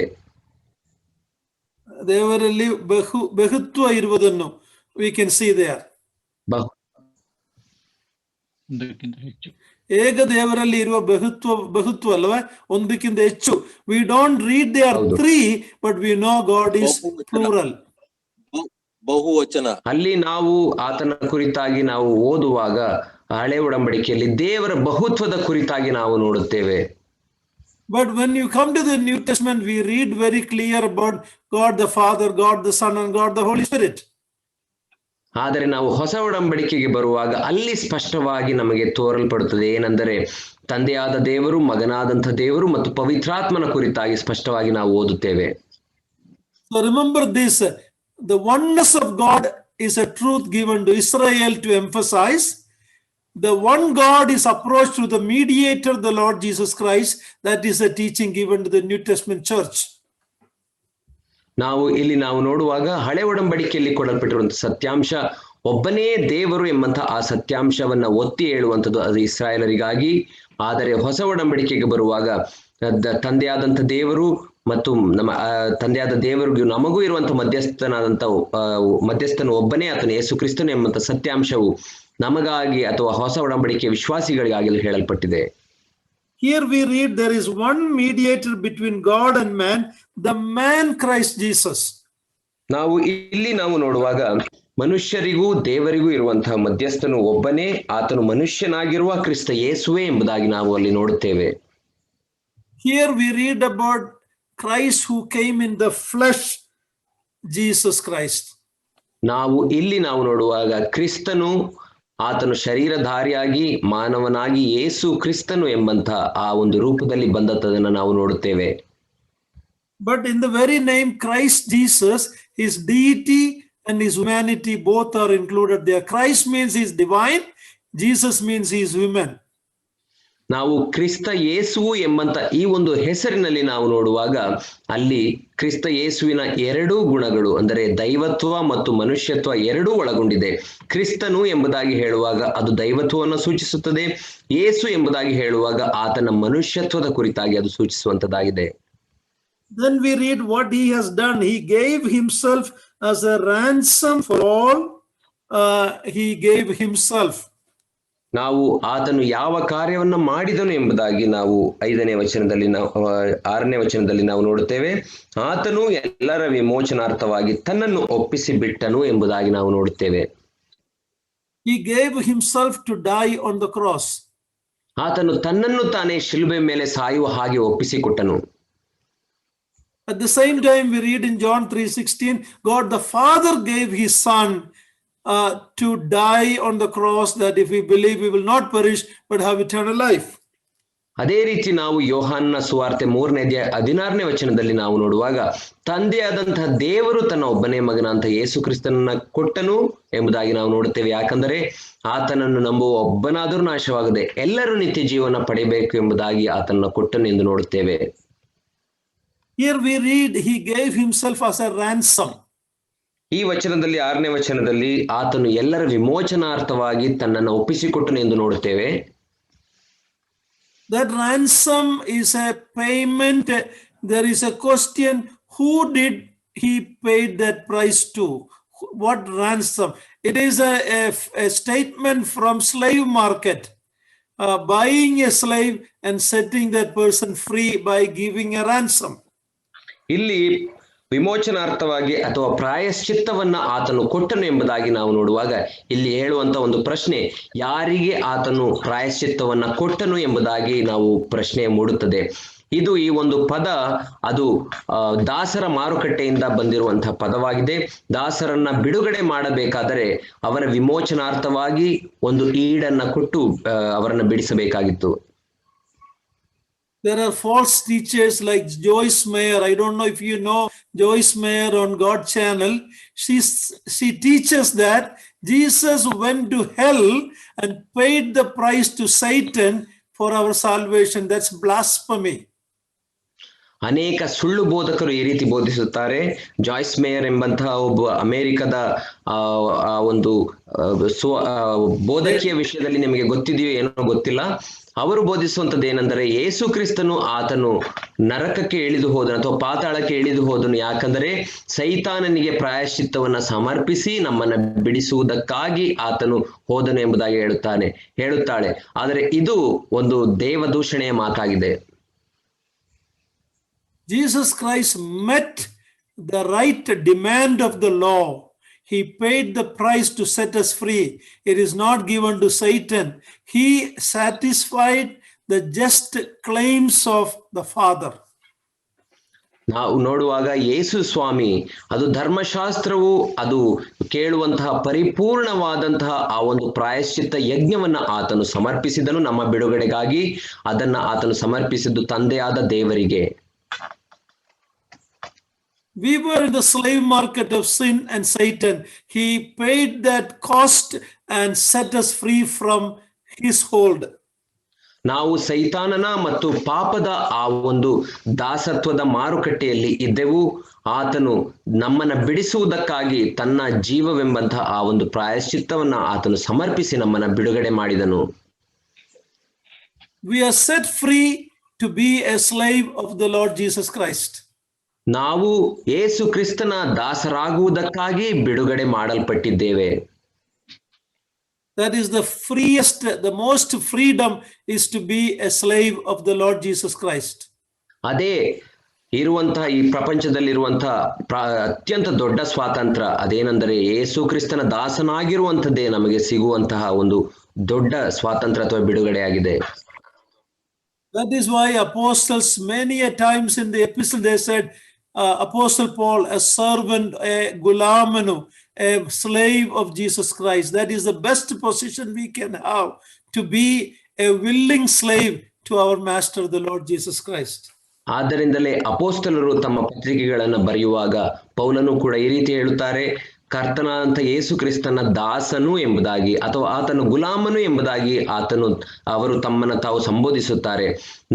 ದೇವರಲ್ಲಿ ಬಹುತ್ವ ಇರುವುದನ್ನು we can see there. ಏಕ ದೇವರಲ್ಲಿ ಇರುವ ಬಹುತ್ವ ಅಲ್ವಾ, ಒಂದಕ್ಕಿಂತ ಹೆಚ್ಚು. We don't read there three, but we know God is plural. ಬಹುವಚನ. ಅಲ್ಲಿ ನಾವು ಆತನ ಕುರಿತಾಗಿ ನಾವು ಓದುವಾಗ ಹಳೆ ಒಡಂಬಡಿಕೆಯಲ್ಲಿ ದೇವರ ಬಹುತ್ವದ ಕುರಿತಾಗಿ ನಾವು ನೋಡುತ್ತೇವೆ. But when you come to the New Testament, we read very clear about God the Father, God the Son, and God the Holy Spirit. ಆದರೆ ನಾವು ಹೊಸ ಒಡಂಬಡಿಕೆಗೆ ಬರುವಾಗ ಅಲ್ಲಿ ಸ್ಪಷ್ಟವಾಗಿ ನಮಗೆ ತೋರಲ್ಪಡುತ್ತದೆ ಏನೆಂದರೆ ತಂದೆಯಾದ ದೇವರು, ಮಗನಾದಂಥ ದೇವರು ಮತ್ತು ಪವಿತ್ರಾತ್ಮನ ಕುರಿತಾಗಿ ಸ್ಪಷ್ಟವಾಗಿ ನಾವು ಓದುತ್ತೇವೆ. So remember this, the oneness of God is a truth given to Israel to emphasize. The one God is approached through the mediator, the Lord Jesus Christ. That is a teaching given to the New Testament church. ನಾವು ಇಲ್ಲಿ ನೋಡುವಾಗ ಹಳೆ ಒಡಂಬಡಿಕೆಯಲ್ಲಿ ಕೊಡಲ್ಪಟ್ಟಿರುವಂತಹ ಸತ್ಯಾಂಶ ಒಬ್ಬನೇ ದೇವರು ಎಂಬಂತಹ ಆ ಸತ್ಯಾಂಶವನ್ನ ಒತ್ತಿ ಹೇಳುವಂಥದ್ದು ಅದು ಇಸ್ರಾಯೇಲರಿಗಾಗಿ. ಆದರೆ ಹೊಸ ಒಡಂಬಡಿಕೆಗೆ ಬರುವಾಗ ತಂದೆಯಾದಂಥ ದೇವರು ಮತ್ತು ನಮ್ಮ ತಂದೆಯಾದ ದೇವರಿಗೂ ನಮಗೂ ಇರುವಂತಹ ಮಧ್ಯಸ್ಥನು ಒಬ್ಬನೇ, ಆತನು ಯೇಸು ಕ್ರಿಸ್ತನು ಎಂಬಂತ ಸತ್ಯಾಂಶವು ನಮಗಾಗಿ ಅಥವಾ ಹೊಸ ಒಡಂಬಡಿಕೆ ವಿಶ್ವಾಸಿಗಳಿಗಾಗಿ ಹೇಳಲ್ಪಟ್ಟಿದೆ. Here we read there is one mediator between God and man, the man Christ Jesus. ನಾವು ಇಲ್ಲಿ ನೋಡುವಾಗ ಮನುಷ್ಯರಿಗೂ ದೇವರಿಗೂ ಇರುವಂತಹ ಮಧ್ಯಸ್ಥನು ಒಬ್ಬನೇ, ಆತನು ಮನುಷ್ಯನಾಗಿರುವ ಕ್ರಿಸ್ತ ಯೇಸುವೆ ಎಂಬುದಾಗಿ ನಾವು ಅಲ್ಲಿ ನೋಡುತ್ತೇವೆ. Here we read about Christ who came in the flesh, Jesus Christ. ನಾವು ಇಲ್ಲಿ ನೋಡುವಾಗ ಕ್ರಿಸ್ತನು ಆತನು ಶರೀರಧಾರಿಯಾಗಿ ಮಾನವನಾಗಿ ಯೇಸು ಕ್ರಿಸ್ತನು ಎಂಬಂತ ಆ ಒಂದು ರೂಪದಲ್ಲಿ ಬಂದದ್ದನ್ನು ನಾವು ನೋಡುತ್ತೇವೆ. But in the very name Christ Jesus, his deity and his humanity both are included there. Christ means he is divine, Jesus means he is human. ನಾವು ಕ್ರಿಸ್ತ ಯೇಸು ಎಂಬಂತ ಈ ಒಂದು ಹೆಸರಿನಲ್ಲಿ ನಾವು ನೋಡುವಾಗ ಅಲ್ಲಿ ಕ್ರಿಸ್ತ ಯೇಸುವಿನ ಎರಡೂ ಗುಣಗಳು ಅಂದರೆ ದೈವತ್ವ ಮತ್ತು ಮನುಷ್ಯತ್ವ ಎರಡೂ ಒಳಗೊಂಡಿದೆ. ಕ್ರಿಸ್ತನು ಎಂಬುದಾಗಿ ಹೇಳುವಾಗ ಅದು ದೈವತ್ವವನ್ನು ಸೂಚಿಸುತ್ತದೆ, ಯೇಸು ಎಂಬುದಾಗಿ ಹೇಳುವಾಗ ಆತನ ಮನುಷ್ಯತ್ವದ ಕುರಿತಾಗಿ ಅದು ಸೂಚಿಸುವಂತದ್ದಾಗಿದೆ. Then we read what he has done. He gave himself as a ransom for all. He gave himself. ನಾವು ಆತನು ಯಾವ ಕಾರ್ಯವನ್ನ ಮಾಡಿದನು ಎಂಬುದಾಗಿ ನಾವು 5ನೇ ವಚನದಲ್ಲಿ 6ನೇ ವಚನದಲ್ಲಿ ನಾವು ನೋಡುತ್ತೇವೆ. ಆತನು ಎಲ್ಲರ ವಿಮೋಚನಾರ್ಥವಾಗಿ ತನ್ನನ್ನು ಒಪ್ಪಿಸಿ ಬಿಟ್ಟನು ಎಂಬುದಾಗಿ ನಾವು ನೋಡುತ್ತೇವೆ. He gave himself to die on the cross. ಆತನು ತನ್ನನ್ನು ತಾನೇ ಶಿಲುಬೆ ಮೇಲೆ ಸಾಯುವ ಹಾಗೆ ಒಪ್ಪಿಸಿಕೊಟ್ಟನು. At the same time we read in John 3:16, God the Father gave his son to die on the cross, that if we believe we will not perish but have eternal life. ಅದೇ ರೀತಿ ನಾವು ಯೋಹಾನನ ಸುವಾರ್ತೆ 3ನೇ ಅಧ್ಯಾಯ 16ನೇ ವಚನದಲ್ಲಿ ನಾವು ನೋಡುವಾಗ ತಂದೆಯಾದಂತಹ ದೇವರು ತನ್ನ ಒಬ್ಬನೇ ಮಗನಾದಂಥ ಯೇಸು ಕ್ರಿಸ್ತನನ್ನ ಕೊಟ್ಟನು ಎಂಬುದಾಗಿ ನಾವು ನೋಡುತ್ತೇವೆ. ಯಾಕಂದರೆ ಆತನನ್ನು ನಂಬುವ ಒಬ್ಬನಾದರೂ ನಾಶವಾಗದೆ ಎಲ್ಲರೂ ನಿತ್ಯ ಜೀವನ ಪಡೆಯಬೇಕು ಎಂಬುದಾಗಿ ಆತನನ್ನು ಕೊಟ್ಟನು ಎಂದು ನೋಡುತ್ತೇವೆ. Here we read he gave himself as a ransom. ಈ ವಚನದಲ್ಲಿ 6ನೇ ವಚನದಲ್ಲಿ ಆತನು ಎಲ್ಲರ ವಿಮೋಚನಾರ್ಥವಾಗಿ ತನ್ನನ್ನು ಒಪ್ಪಿಸಿಕೊಟ್ಟನು ಎಂದು ನೋಡುತ್ತೇವೆ. That ransom is a payment. There is a question, who did he paid that price to? What ransom? It is a statement from slave market, buying a slave and setting that person free by giving a ransom. ಇಲ್ಲಿ ವಿಮೋಚನಾರ್ಥವಾಗಿ ಅಥವಾ ಪ್ರಾಯಶ್ಚಿತ್ತವನ್ನ ಆತನು ಕೊಟ್ಟನು ಎಂಬುದಾಗಿ ನಾವು ನೋಡುವಾಗ ಇಲ್ಲಿ ಹೇಳುವಂತ ಒಂದು ಪ್ರಶ್ನೆ, ಯಾರಿಗೆ ಆತನು ಪ್ರಾಯಶ್ಚಿತ್ತವನ್ನ ಕೊಟ್ಟನು ಎಂಬುದಾಗಿ ನಾವು ಪ್ರಶ್ನೆ ಮೂಡುತ್ತದೆ. ಇದು ಈ ಒಂದು ಪದ ಅದು ದಾಸರ ಮಾರುಕಟ್ಟೆಯಿಂದ ಬಂದಿರುವಂತಹ ಪದವಾಗಿದೆ. ದಾಸರನ್ನ ಬಿಡುಗಡೆ ಮಾಡಬೇಕಾದರೆ ಅವರ ವಿಮೋಚನಾರ್ಥವಾಗಿ ಒಂದು ಈಡನ್ನ ಕೊಟ್ಟು ಅವರನ್ನ ಬಿಡಿಸಬೇಕಾಗಿತ್ತು. There are false teachers like Joyce Meyer. I don't know if you know Joyce Meyer on God channel. She teaches that Jesus went to hell and paid the price to Satan for our salvation. That's blasphemy. ಅನೇಕ ಸುಳ್ಳು ಬೋಧಕರು ಈ ರೀತಿ ಬೋಧಿಸುತ್ತಾರೆ. ಜಾಯ್ಸ್ ಮೇಯರ್ ಎಂಬಂತಹ ಒಬ್ಬ ಅಮೆರಿಕದ ಒಂದು ಬೋಧಕಿಯ ವಿಷಯದಲ್ಲಿ ನಿಮಗೆ ಗೊತ್ತಿದೆಯೋ ಏನೋ ಗೊತ್ತಿಲ್ಲ. ಅವರು ಬೋಧಿಸುವಂಥದ್ದು ಏನೆಂದರೆ ಯೇಸು ಕ್ರಿಸ್ತನು ಆತನು ನರಕಕ್ಕೆ ಇಳಿದು ಹೋದನು ಅಥವಾ ಪಾತಾಳಕ್ಕೆ ಇಳಿದು ಹೋದನು, ಯಾಕಂದರೆ ಸೈತಾನನಿಗೆ ಪ್ರಾಯಶ್ಚಿತ್ತವನ್ನ ಸಮರ್ಪಿಸಿ ನಮ್ಮನ್ನ ಬಿಡಿಸುವುದಕ್ಕಾಗಿ ಆತನು ಹೋದನು ಎಂಬುದಾಗಿ ಹೇಳುತ್ತಾಳೆ. ಆದರೆ ಇದು ಒಂದು ದೇವದೂಷಣೆಯ ಮಾತಾಗಿದೆ. Jesus Christ met the right demand of the law. He paid the price to set us free. It is not given to Satan. He satisfied the just claims of the Father. ನಾವು ನೋಡುವಾಗ ಯೇಸು ಸ್ವಾಮಿ ಅದು ಧರ್ಮಶಾಸ್ತ್ರವು ಅದು ಕೇಳುವಂತಹ ಪರಿಪೂರ್ಣವಾದಂತಹ ಆ ಒಂದು ಪ್ರಾಯಶ್ಚಿತ್ತ ಯಜ್ಞವನ್ನ ಆತನು ಸಮರ್ಪಿಸಿದನು ನಮ್ಮ ಬಿಡುಗಡೆಗಾಗಿ. ಅದನ್ನ ಆತನು ಸಮರ್ಪಿಸಿದ್ದು ತಂದೆಯಾದ ದೇವರಿಗೆ. We were in the slave market of sin and Satan. He paid that cost and set us free from his hold. ನಾವು ಸೈತಾನನ ಮತ್ತು ಪಾಪದ ಆ ಒಂದು ದಾಸತ್ವದ ಮಾರುಕಟ್ಟೆಯಲ್ಲಿ ಇದ್ದೆವು. ಆತನು ನಮ್ಮನ್ನ ಬಿಡಿಸುವುದಕ್ಕಾಗಿ ತನ್ನ ಜೀವವೆಂಬಂತಹ ಆ ಒಂದು ಪ್ರಾಯಶ್ಚಿತ್ತವನ್ನ ಆತನು ಸಮರ್ಪಿಸಿ ನಮ್ಮನ್ನ ಬಿಡುಗಡೆ ಮಾಡಿದನು. We are set free to be a slave of the Lord Jesus Christ. ನಾವು ಯೇಸು ಕ್ರಿಸ್ತನ ದಾಸರಾಗುವುದಕ್ಕಾಗಿ ಬಿಡುಗಡೆ ಮಾಡಲ್ಪಟ್ಟಿದ್ದೇವೆ. That is the freest, the most freedom is to be a slave of the Lord Jesus Christ. ಅದೇ ಇರುವಂತಹ ಈ ಪ್ರಪಂಚದಲ್ಲಿರುವಂತಹ ಅತ್ಯಂತ ದೊಡ್ಡ ಸ್ವಾತಂತ್ರ್ಯ ಅದೇನೆಂದರೆ ಯೇಸು ಕ್ರಿಸ್ತನ ದಾಸನಾಗಿರುವಂಥದ್ದೇ ನಮಗೆ ಸಿಗುವಂತಹ ಒಂದು ದೊಡ್ಡ ಸ್ವಾತಂತ್ರ್ಯ ಅಥವಾ ಬಿಡುಗಡೆಯಾಗಿದೆ. That is why apostles many a times in the epistle they said, Apostle Paul, a servant, a gulamanu, a slave of Jesus Christ. That is the best position we can have, to be a willing slave to our master, the Lord Jesus Christ. ಆದ್ದರಿಂದಲೇ ಅಪೋಸ್ತಲರು ತಮ್ಮ ಪತ್ರಿಕೆಗಳನ್ನು ಬರೆಯುವಾಗ ಪೌಲನು ಕೂಡ ಈ ರೀತಿ ಹೇಳುತ್ತಾರೆ, ಕರ್ತನಾದಂಥ ಯೇಸು ಕ್ರಿಸ್ತನ ದಾಸನು ಎಂಬುದಾಗಿ ಅಥವಾ ಆತನು ಗುಲಾಮನು ಎಂಬುದಾಗಿ ಅವರು ತಮ್ಮನ್ನು ತಾವು ಸಂಬೋಧಿಸುತ್ತಾರೆ.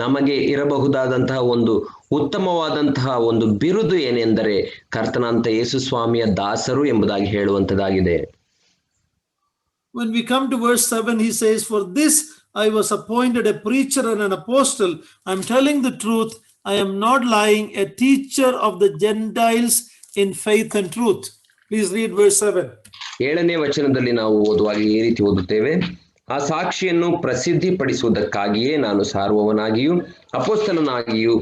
ನಮಗೆ ಇರಬಹುದಾದಂತಹ ಒಂದು ಉತ್ತಮವಾದಂತಹ ಒಂದು ಬಿರುದು ಏನೆಂದರೆ ಕರ್ತನಾದಂಥ ಯೇಸು ಸ್ವಾಮಿಯ ದಾಸರು ಎಂಬುದಾಗಿ ಹೇಳುವಂತದ್ದಾಗಿದೆ. When we come to verse 7, he says, "For this I was appointed a preacher and an apostle. I'm telling the truth. I am not lying, a teacher of the Gentiles in faith and truth." Please read verse 7. 7ನೇ ವಚನದಲ್ಲಿ ನಾವು ಓದುವಾಗ ಈ ರೀತಿ ಓದುತ್ತೇವೆ, ಆ ಸಾಕ್ಷಿಯನ್ನು ಪ್ರಸಿದ್ಧಿಪಡಿಸುವುದಕ್ಕಾಗಿಯೇ ನಾನು ಸಾರುವವನಾಗಿಯೂ ಅಪೊಸ್ತಲನಾಗಿಯೂ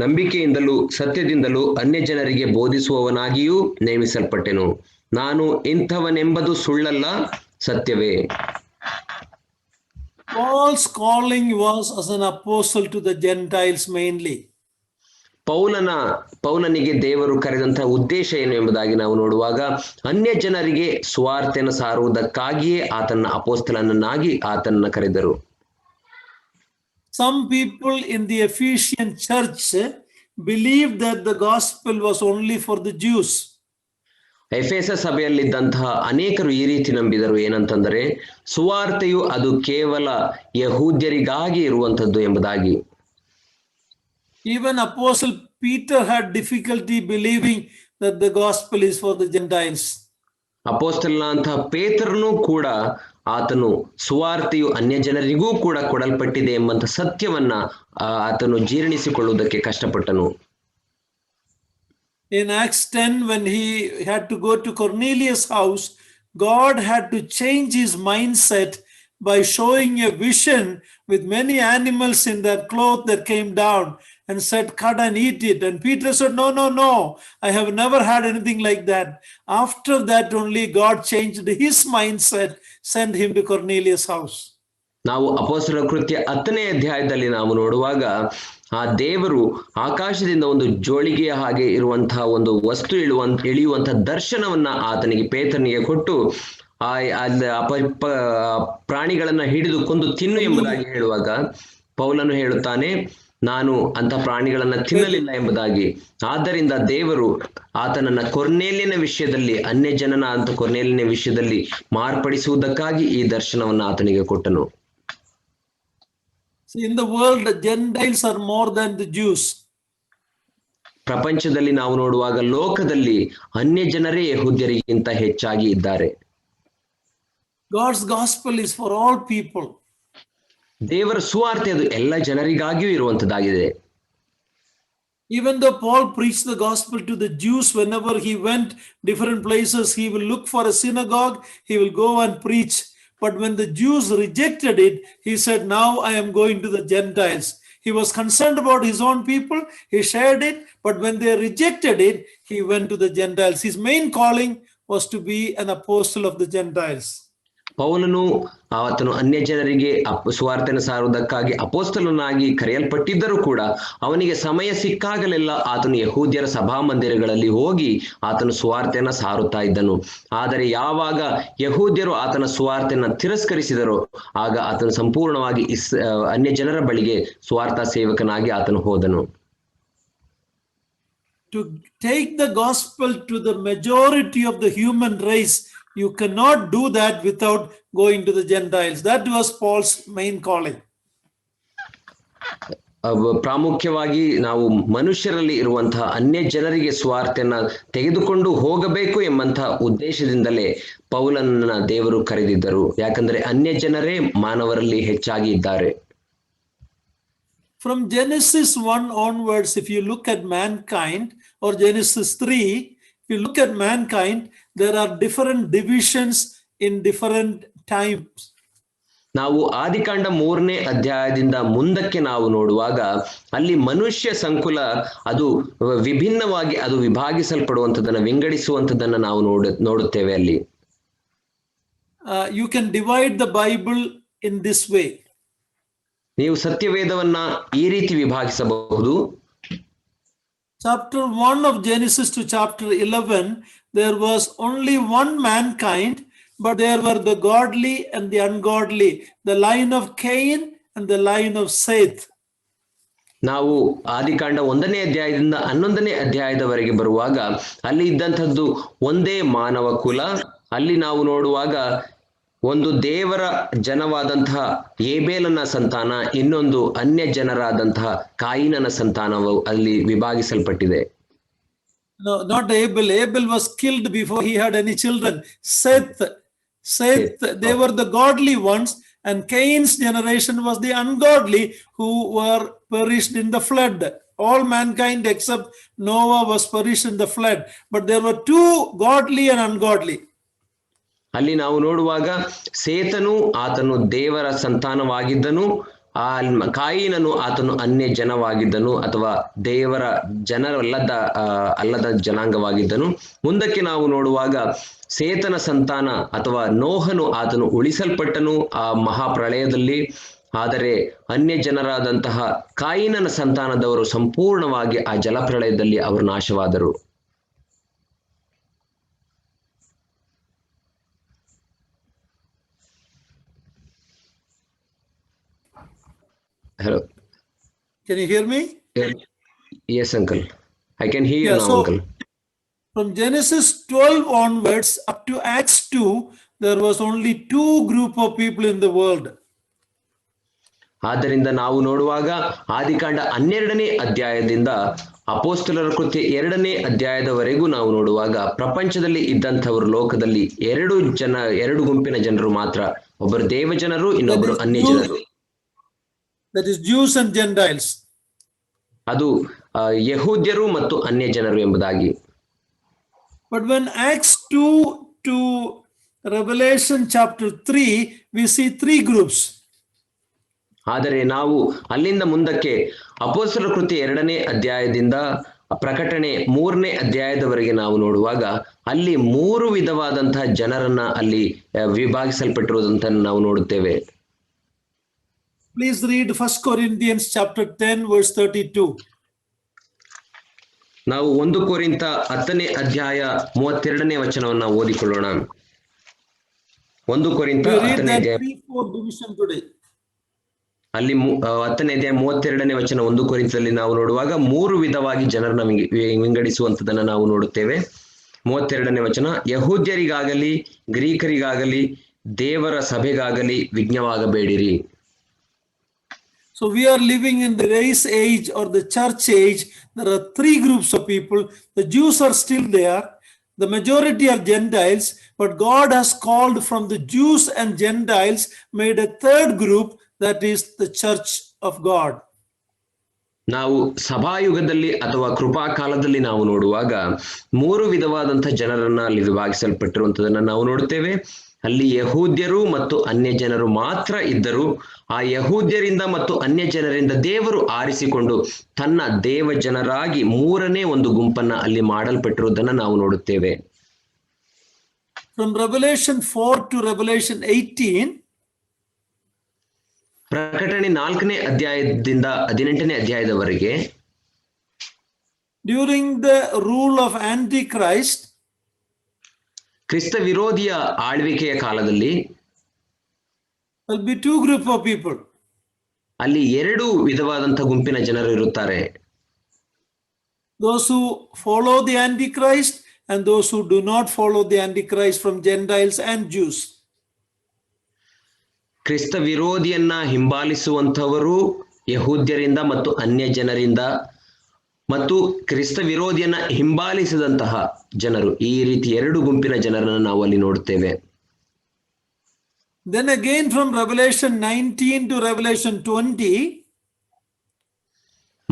ನಂಬಿಕೆಯಿಂದಲೂ ಸತ್ಯದಿಂದಲೂ ಅನ್ಯ ಜನರಿಗೆ ಬೋಧಿಸುವವನಾಗಿಯೂ ನೇಮಿಸಲ್ಪಟ್ಟೆನು. ನಾನು ಇಂಥವನೆಂಬುದು ಸುಳ್ಳಲ್ಲ, ಸತ್ಯವೇ. Paul's calling was as an apostle to the Gentiles mainly. ಪೌಲನಿಗೆ ದೇವರು ಕರೆದಂತಹ ಉದ್ದೇಶ ಏನು ಎಂಬುದಾಗಿ ನಾವು ನೋಡುವಾಗ ಅನ್ಯ ಜನರಿಗೆ ಸುವಾರ್ತೆಯನ್ನು ಸಾರುವುದಕ್ಕಾಗಿಯೇ ಆತನ ಅಪೊಸ್ತಲನನ್ನಾಗಿ ಆತನನ್ನು ಕರೆದರು. Some people in the Ephesian church believed that the gospel was only for the Jews. ಎಫೆಸ ಸಭೆಯಲ್ಲಿದ್ದಂತಹ ಅನೇಕರು ಈ ರೀತಿ ನಂಬಿದರು, ಏನಂತಂದರೆ ಸುವಾರ್ತೆಯು ಅದು ಕೇವಲ ಯಹೂದ್ಯರಿಗಾಗಿ ಇರುವಂತದ್ದು ಎಂಬುದಾಗಿ. Even Apostle Peter had difficulty believing that the gospel is for the Gentiles. ಅಪೊಸ್ತಲನಾದಂತಹ ಪೇತ್ರನು ಕೂಡ ಆತನು ಸುವಾರ್ತೆಯು ಅನ್ಯ ಜನರಿಗೂ ಕೂಡ ಕೊಡಲ್ಪಟ್ಟಿದೆ ಎಂಬಂತ ಸತ್ಯವನ್ನ ಆತನು ಜೀರ್ಣಿಸಿಕೊಳ್ಳುವುದಕ್ಕೆ ಕಷ್ಟಪಟ್ಟನು. In Acts 10, when he had to go to Cornelius' house, God had to change his mindset by showing a vision with many animals in their cloth that came down and said, "Cut and eat it." And Peter said, No, I have never had anything like that. After that only God changed his mindset, sent him to Cornelius' house. ನಾವು ಅಪೊಸ್ತಲರ ಕೃತ್ಯ 10ನೇ ಅಧ್ಯಾಯದಲ್ಲಿ ನಾವು ನೋಡುವಾಗ ಆ ದೇವರು ಆಕಾಶದಿಂದ ಒಂದು ಜೋಳಿಗೆಯ ಹಾಗೆ ಇರುವಂತಹ ಒಂದು ವಸ್ತು ಇಳಿಯುವಂತಹ ದರ್ಶನವನ್ನ ಆತನಿಗೆ ಪೇತ್ರನಿಗೆ ಕೊಟ್ಟು ಪ್ರಾಣಿಗಳನ್ನ ಹಿಡಿದು ಕೊಂದು ತಿನ್ನು ಎಂಬುದಾಗಿ ಹೇಳುವಾಗ ಪೌಲನು ಹೇಳುತ್ತಾನೆ, ನಾನು ಅಂತ ಪ್ರಾಣಿಗಳನ್ನ ತಿನ್ನಲಿಲ್ಲ ಎಂಬುದಾಗಿ. ಆದ್ದರಿಂದ ದೇವರು ಆತನನ್ನ ಕೊರ್ನೇಲಿಯನ ವಿಷಯದಲ್ಲಿ, ಅನ್ಯ ಜನನ ಅಂತ ಕೊರ್ನೇಲಿಯನ ವಿಷಯದಲ್ಲಿ ಮಾರ್ಪಡಿಸುವುದಕ್ಕಾಗಿ ಈ ದರ್ಶನವನ್ನ ಆತನಿಗೆ ಕೊಟ್ಟನು. See, in the world, the Gentiles are more than the Jews. ಪ್ರಪಂಚದಲ್ಲಿ ನಾವು ನೋಡುವಾಗ ಲೋಕದಲ್ಲಿ ಅನ್ಯ ಜನರೇ ಯಹೂದ್ಯರಿಗಿಂತ ಹೆಚ್ಚಾಗಿ ಇದ್ದಾರೆ. God's gospel is for all people. ದೇವರ ಸುವಾರ್ತೆ ಅದು ಎಲ್ಲ ಜನರಿಗಾಗಿಯೂ ಇರುವಂತದ್ದಾಗಿದೆ. Even though Paul preached the gospel to the Jews, whenever he went different places, he will look for a synagogue, he will go and preach. But when the Jews rejected it, he said, "Now I am going to the Gentiles." He was concerned about his own people, he shared it, but when they rejected it, he went to the Gentiles. His main calling was to be an apostle of the Gentiles. ಪೌಲನು ಆತನು ಅನ್ಯ ಜನರಿಗೆ ಸುವಾರ್ತೆಯನ್ನು ಸಾರುವುದಕ್ಕಾಗಿ ಅಪೊಸ್ತಲನಾಗಿ ಕರೆಯಲ್ಪಟ್ಟಿದ್ದರೂ ಕೂಡ ಅವನಿಗೆ ಸಮಯ ಸಿಕ್ಕಾಗಲೆಲ್ಲ ಆತನು ಯಹೂದ್ಯರ ಸಭಾಮಂದಿರಗಳಲ್ಲಿ ಹೋಗಿ ಆತನು ಸುವಾರ್ತೆಯನ್ನು ಸಾರುತ್ತಾ ಇದ್ದನು. ಆದರೆ ಯಾವಾಗ ಯಹೂದ್ಯರು ಆತನ ಸುವಾರ್ತೆಯನ್ನು ತಿರಸ್ಕರಿಸಿದರೋ ಆಗ ಆತನು ಸಂಪೂರ್ಣವಾಗಿ ಅನ್ಯ ಜನರ ಬಳಿಗೆ ಸುವಾರ್ತಾ ಸೇವಕನಾಗಿ ಆತನು ಹೋದನು. To take the gospel to the majority of the human race, you cannot do that without going to the Gentiles. That was Paul's main calling. ಪ್ರಾಮುಖ್ಯವಾಗಿ ನಾವು ಮನುಷ್ಯರಲ್ಲಿ ಇರುವಂತಹ ಅನ್ಯ ಜನರಿಗೆ ಸ್ವಾರ್ಥನ ತೆಗೆದುಕೊಂಡು ಹೋಗಬೇಕು ಎಂಬಂತಹ ಉದ್ದೇಶದಿಂದಲೇ ಪೌಲನನ್ನ ದೇವರು ಕರೆದಿದ್ದರು. ಯಾಕಂದ್ರೆ ಅನ್ಯ ಜನರೇ ಮಾನವರಲ್ಲಿ ಹೆಚ್ಚಾಗಿ ಇದ್ದಾರೆ. From Genesis 1 onwards, if you look at mankind, or Genesis 3, if you look at mankind, there are different divisions in different times. ನಾವು ಆದಿಕಾಂಡ 3ನೇ ಅಧ್ಯಾಯದಿಂದ ಮುಂದಕ್ಕೆ ನಾವು ನೋಡುವಾಗ ಅಲ್ಲಿ ಮನುಷ್ಯ ಸಂಕುಲ ಅದು ವಿಭಿನ್ನವಾಗಿ ಅದು ವಿಭಾಗಿಸಲ್ಪಡುವಂಥದ್ದನ್ನ ವಿಂಗಡಿಸುವಂಥದ್ದನ್ನ ನಾವು ನೋಡುತ್ತೇವೆ. ಅಲ್ಲಿ You can divide the Bible in this way. ನೀವು ಸತ್ಯವೇದವನ್ನ ಈ ರೀತಿ ವಿಭಾಗಿಸಬಹುದು. Chapter 1 of Genesis to chapter 11, there was only one mankind, but there were the godly and the ungodly, the line of Cain and the line of Seth. ನಾವು ಆದಿಕಾಂಡ 1ನೇ ಅಧ್ಯಾಯದಿಂದ 11ನೇ ಅಧ್ಯಾಯದವರೆಗೆ ಬರುವಾಗ ಅಲ್ಲಿ ಇದ್ದಂಥದ್ದು ಒಂದೇ ಮಾನವ ಕುಲ. ಅಲ್ಲಿ ನಾವು ನೋಡುವಾಗ ಒಂದು ದೇವರ ಜನವಾದಂತಹ ಏಬೇಲನ ಸಂತಾನ, ಇನ್ನೊಂದು ಅನ್ಯ ಜನರಾದಂತಹ ಕಾಯಿನನ ಸಂತಾನವು ಅಲ್ಲಿ ವಿಭಾಗಿಸಲ್ಪಟ್ಟಿದೆ. No, not Abel. Abel was killed before he had any children. Seth, they were the godly ones, and Cain's generation was the ungodly who were perished in the flood. All mankind except Noah was perished in the flood. But there were two, godly and ungodly. ಅಲ್ಲಿ ನಾವು ನೋಡುವಾಗ ಸೇತನು ಆತನು ದೇವರ ಸಂತಾನವಾಗಿದ್ದನು, ಆ ಕಾಯಿನನು ಆತನು ಅನ್ಯ ಜನವಾಗಿದ್ದನು ಅಥವಾ ದೇವರ ಅಲ್ಲದ ಜನಾಂಗವಾಗಿದ್ದನು. ಮುಂದಕ್ಕೆ ನಾವು ನೋಡುವಾಗ ಸೇತನ ಸಂತಾನ ಅಥವಾ ನೋಹನು ಆತನು ಉಳಿಸಲ್ಪಟ್ಟನು ಆ ಮಹಾಪ್ರಳಯದಲ್ಲಿ. ಆದರೆ ಅನ್ಯ ಜನರಾದಂತಹ ಕಾಯಿನನ ಸಂತಾನದವರು ಸಂಪೂರ್ಣವಾಗಿ ಆ ಜಲಪ್ರಳಯದಲ್ಲಿ ಅವರು ನಾಶವಾದರು. Hello. Can you hear me? Yes, uncle. I can hear you now, so uncle. From Genesis 12 onwards up to Acts 2, there was only two group of people in the world. ಆದ್ದರಿಂದ ನಾವು ನೋಡುವಾಗ ಆದಿಕಾಂಡ 12ನೇ ಅಧ್ಯಾಯದಿಂದ ಅಪೊಸ್ತಲರ ಕೃತ್ಯ 2ನೇ ಅಧ್ಯಾಯದವರೆಗೂ ನಾವು ನೋಡುವಾಗ ಪ್ರಪಂಚದಲ್ಲಿ ಇದ್ದಂಥವರು ಲೋಕದಲ್ಲಿ ಎರಡು ಗುಂಪಿನ ಜನರು ಮಾತ್ರ. ಒಬ್ಬರು ದೇವ ಜನರು, ಇನ್ನೊಬ್ಬರು ಅನ್ಯ ಜನರು. That is Jews and Gentiles. ಅದು ಯಹೂದ್ಯರು ಮತ್ತು ಅನ್ಯ ಜನರು ಎಂಬುದಾಗಿ. But when Acts 2 to Revelation chapter 3, we see three groups. ಆದರೆ ನಾವು ಅಲ್ಲಿಂದ ಮುಂದಕ್ಕೆ ಅಪೊಸ್ತಲರ ಕೃತ್ಯ 2ನೇ ಅಧ್ಯಾಯದಿಂದ ಪ್ರಕಟಣೆ 3ನೇ ಅಧ್ಯಾಯದವರೆಗೆ ನಾವು ನೋಡುವಾಗ ಅಲ್ಲಿ 3 ವಿಧವಾದಂತಹ ಜನರನ್ನ ಅಲ್ಲಿ ವಿಭಾಗಿಸಲ್ಪಟ್ಟಿರುವುದಂತ ನಾವು ನೋಡುತ್ತೇವೆ. Please read 1 Corinthians chapter 10 verse 32. ನಾವು 1 ಕೊರಿಂಥ 10ನೇ ಅಧ್ಯಾಯ 32ನೇ ವಚನವನ್ನು ಓದಿಕೊಳ್ಳೋಣ. 1 ಕೊರಿಂಥ 10ನೇ ಅಧ್ಯಾಯ ಅಲ್ಲಿ 10ನೇ ಅಧ್ಯಾಯ 32ನೇ ವಚನ. 1 ಕೊರಿಂಥದಲ್ಲಿ ನಾವು ನೋಡುವಾಗ 3 ವಿಧವಾಗಿ ಜನರನ್ನ ವಿಂಗಡಿಸುವಂತದನ್ನ ನಾವು ನೋಡುತ್ತೇವೆ. 32ನೇ ವಚನ, ಯಹೂದ್ಯರಿಗಾಗಲಿ ಗ್ರೀಕರಿಗಾಗಲಿ ದೇವರ ಸಭೆಗಾಗಲಿ ವಿಜ್ಞವಾಗಬೇಡಿರಿ. So we are living in the race age or the church age. There are three groups of people. The Jews are still there. The majority are Gentiles, but God has called from the Jews and Gentiles, made a third group, that is the church of God. ನಾವು ಸಭಾಯುಗದಲ್ಲಿ ಅಥವಾ ಕೃಪಾ ಕಾಲದಲ್ಲಿ ನಾವು ನೋಡುವಾಗ 3 ವಿಧವಾದಂತಹ ಜನರನ್ನ ಅಲ್ಲಿ ವಿಭಾಗಿಸಲ್ಪಟ್ಟಿರುವಂತದನ್ನ ನಾವು ನೋಡುತ್ತೇವೆ. ಅಲ್ಲಿ ಯಹೂದ್ಯರು ಮತ್ತು ಅನ್ಯ ಜನರು ಮಾತ್ರ ಇದ್ದರು. ಆ ಯಹೂದ್ಯರಿಂದ ಮತ್ತು ಅನ್ಯ ಜನರಿಂದ ದೇವರು ಆರಿಸಿಕೊಂಡು ತನ್ನ ದೇವ ಜನರಾಗಿ 3ನೇ ಒಂದು ಗುಂಪನ್ನ ಅಲ್ಲಿ ಮಾಡಲ್ಪಟ್ಟಿರುವುದನ್ನ ನಾವು ನೋಡುತ್ತೇವೆ. From Revelation 4 to Revelation 18, ಪ್ರಕಟಣೆ 4ನೇ ಅಧ್ಯಾಯದಿಂದ 18ನೇ ಅಧ್ಯಾಯದವರೆಗೆ during the rule of Antichrist, ಕ್ರಿಸ್ತ ವಿರೋಧಿಯ ಆಳ್ವಿಕೆಯ ಕಾಲದಲ್ಲಿ there will be two group of people. ಅಲ್ಲಿ 2 ವಿಧವಾದಂತಹ ಗುಂಪಿನ ಜನರು ಇರುತ್ತಾರೆ. Those who follow the Antichrist and those who do not follow the Antichrist, from Gentiles and Jews. ಕ್ರಿಸ್ತ ವಿರೋಧಿಯನ್ನ ಹಿಂಬಾಲಿಸುವಂತವರು, ಯಹೂದ್ಯರಿಂದ ಮತ್ತು ಅನ್ಯ ಜನರಿಂದ ಮತ್ತು ಕ್ರಿಸ್ತ ವಿರೋಧಿಯನ್ನ ಹಿಂಬಾಲಿಸಿದಂತಹ ಜನರು, ಈ ರೀತಿ ಎರಡು ಗುಂಪಿನ ಜನರನ್ನು ನಾವು ಅಲ್ಲಿ ನೋಡುತ್ತೇವೆ. Then again from Revelation 19 to Revelation 20,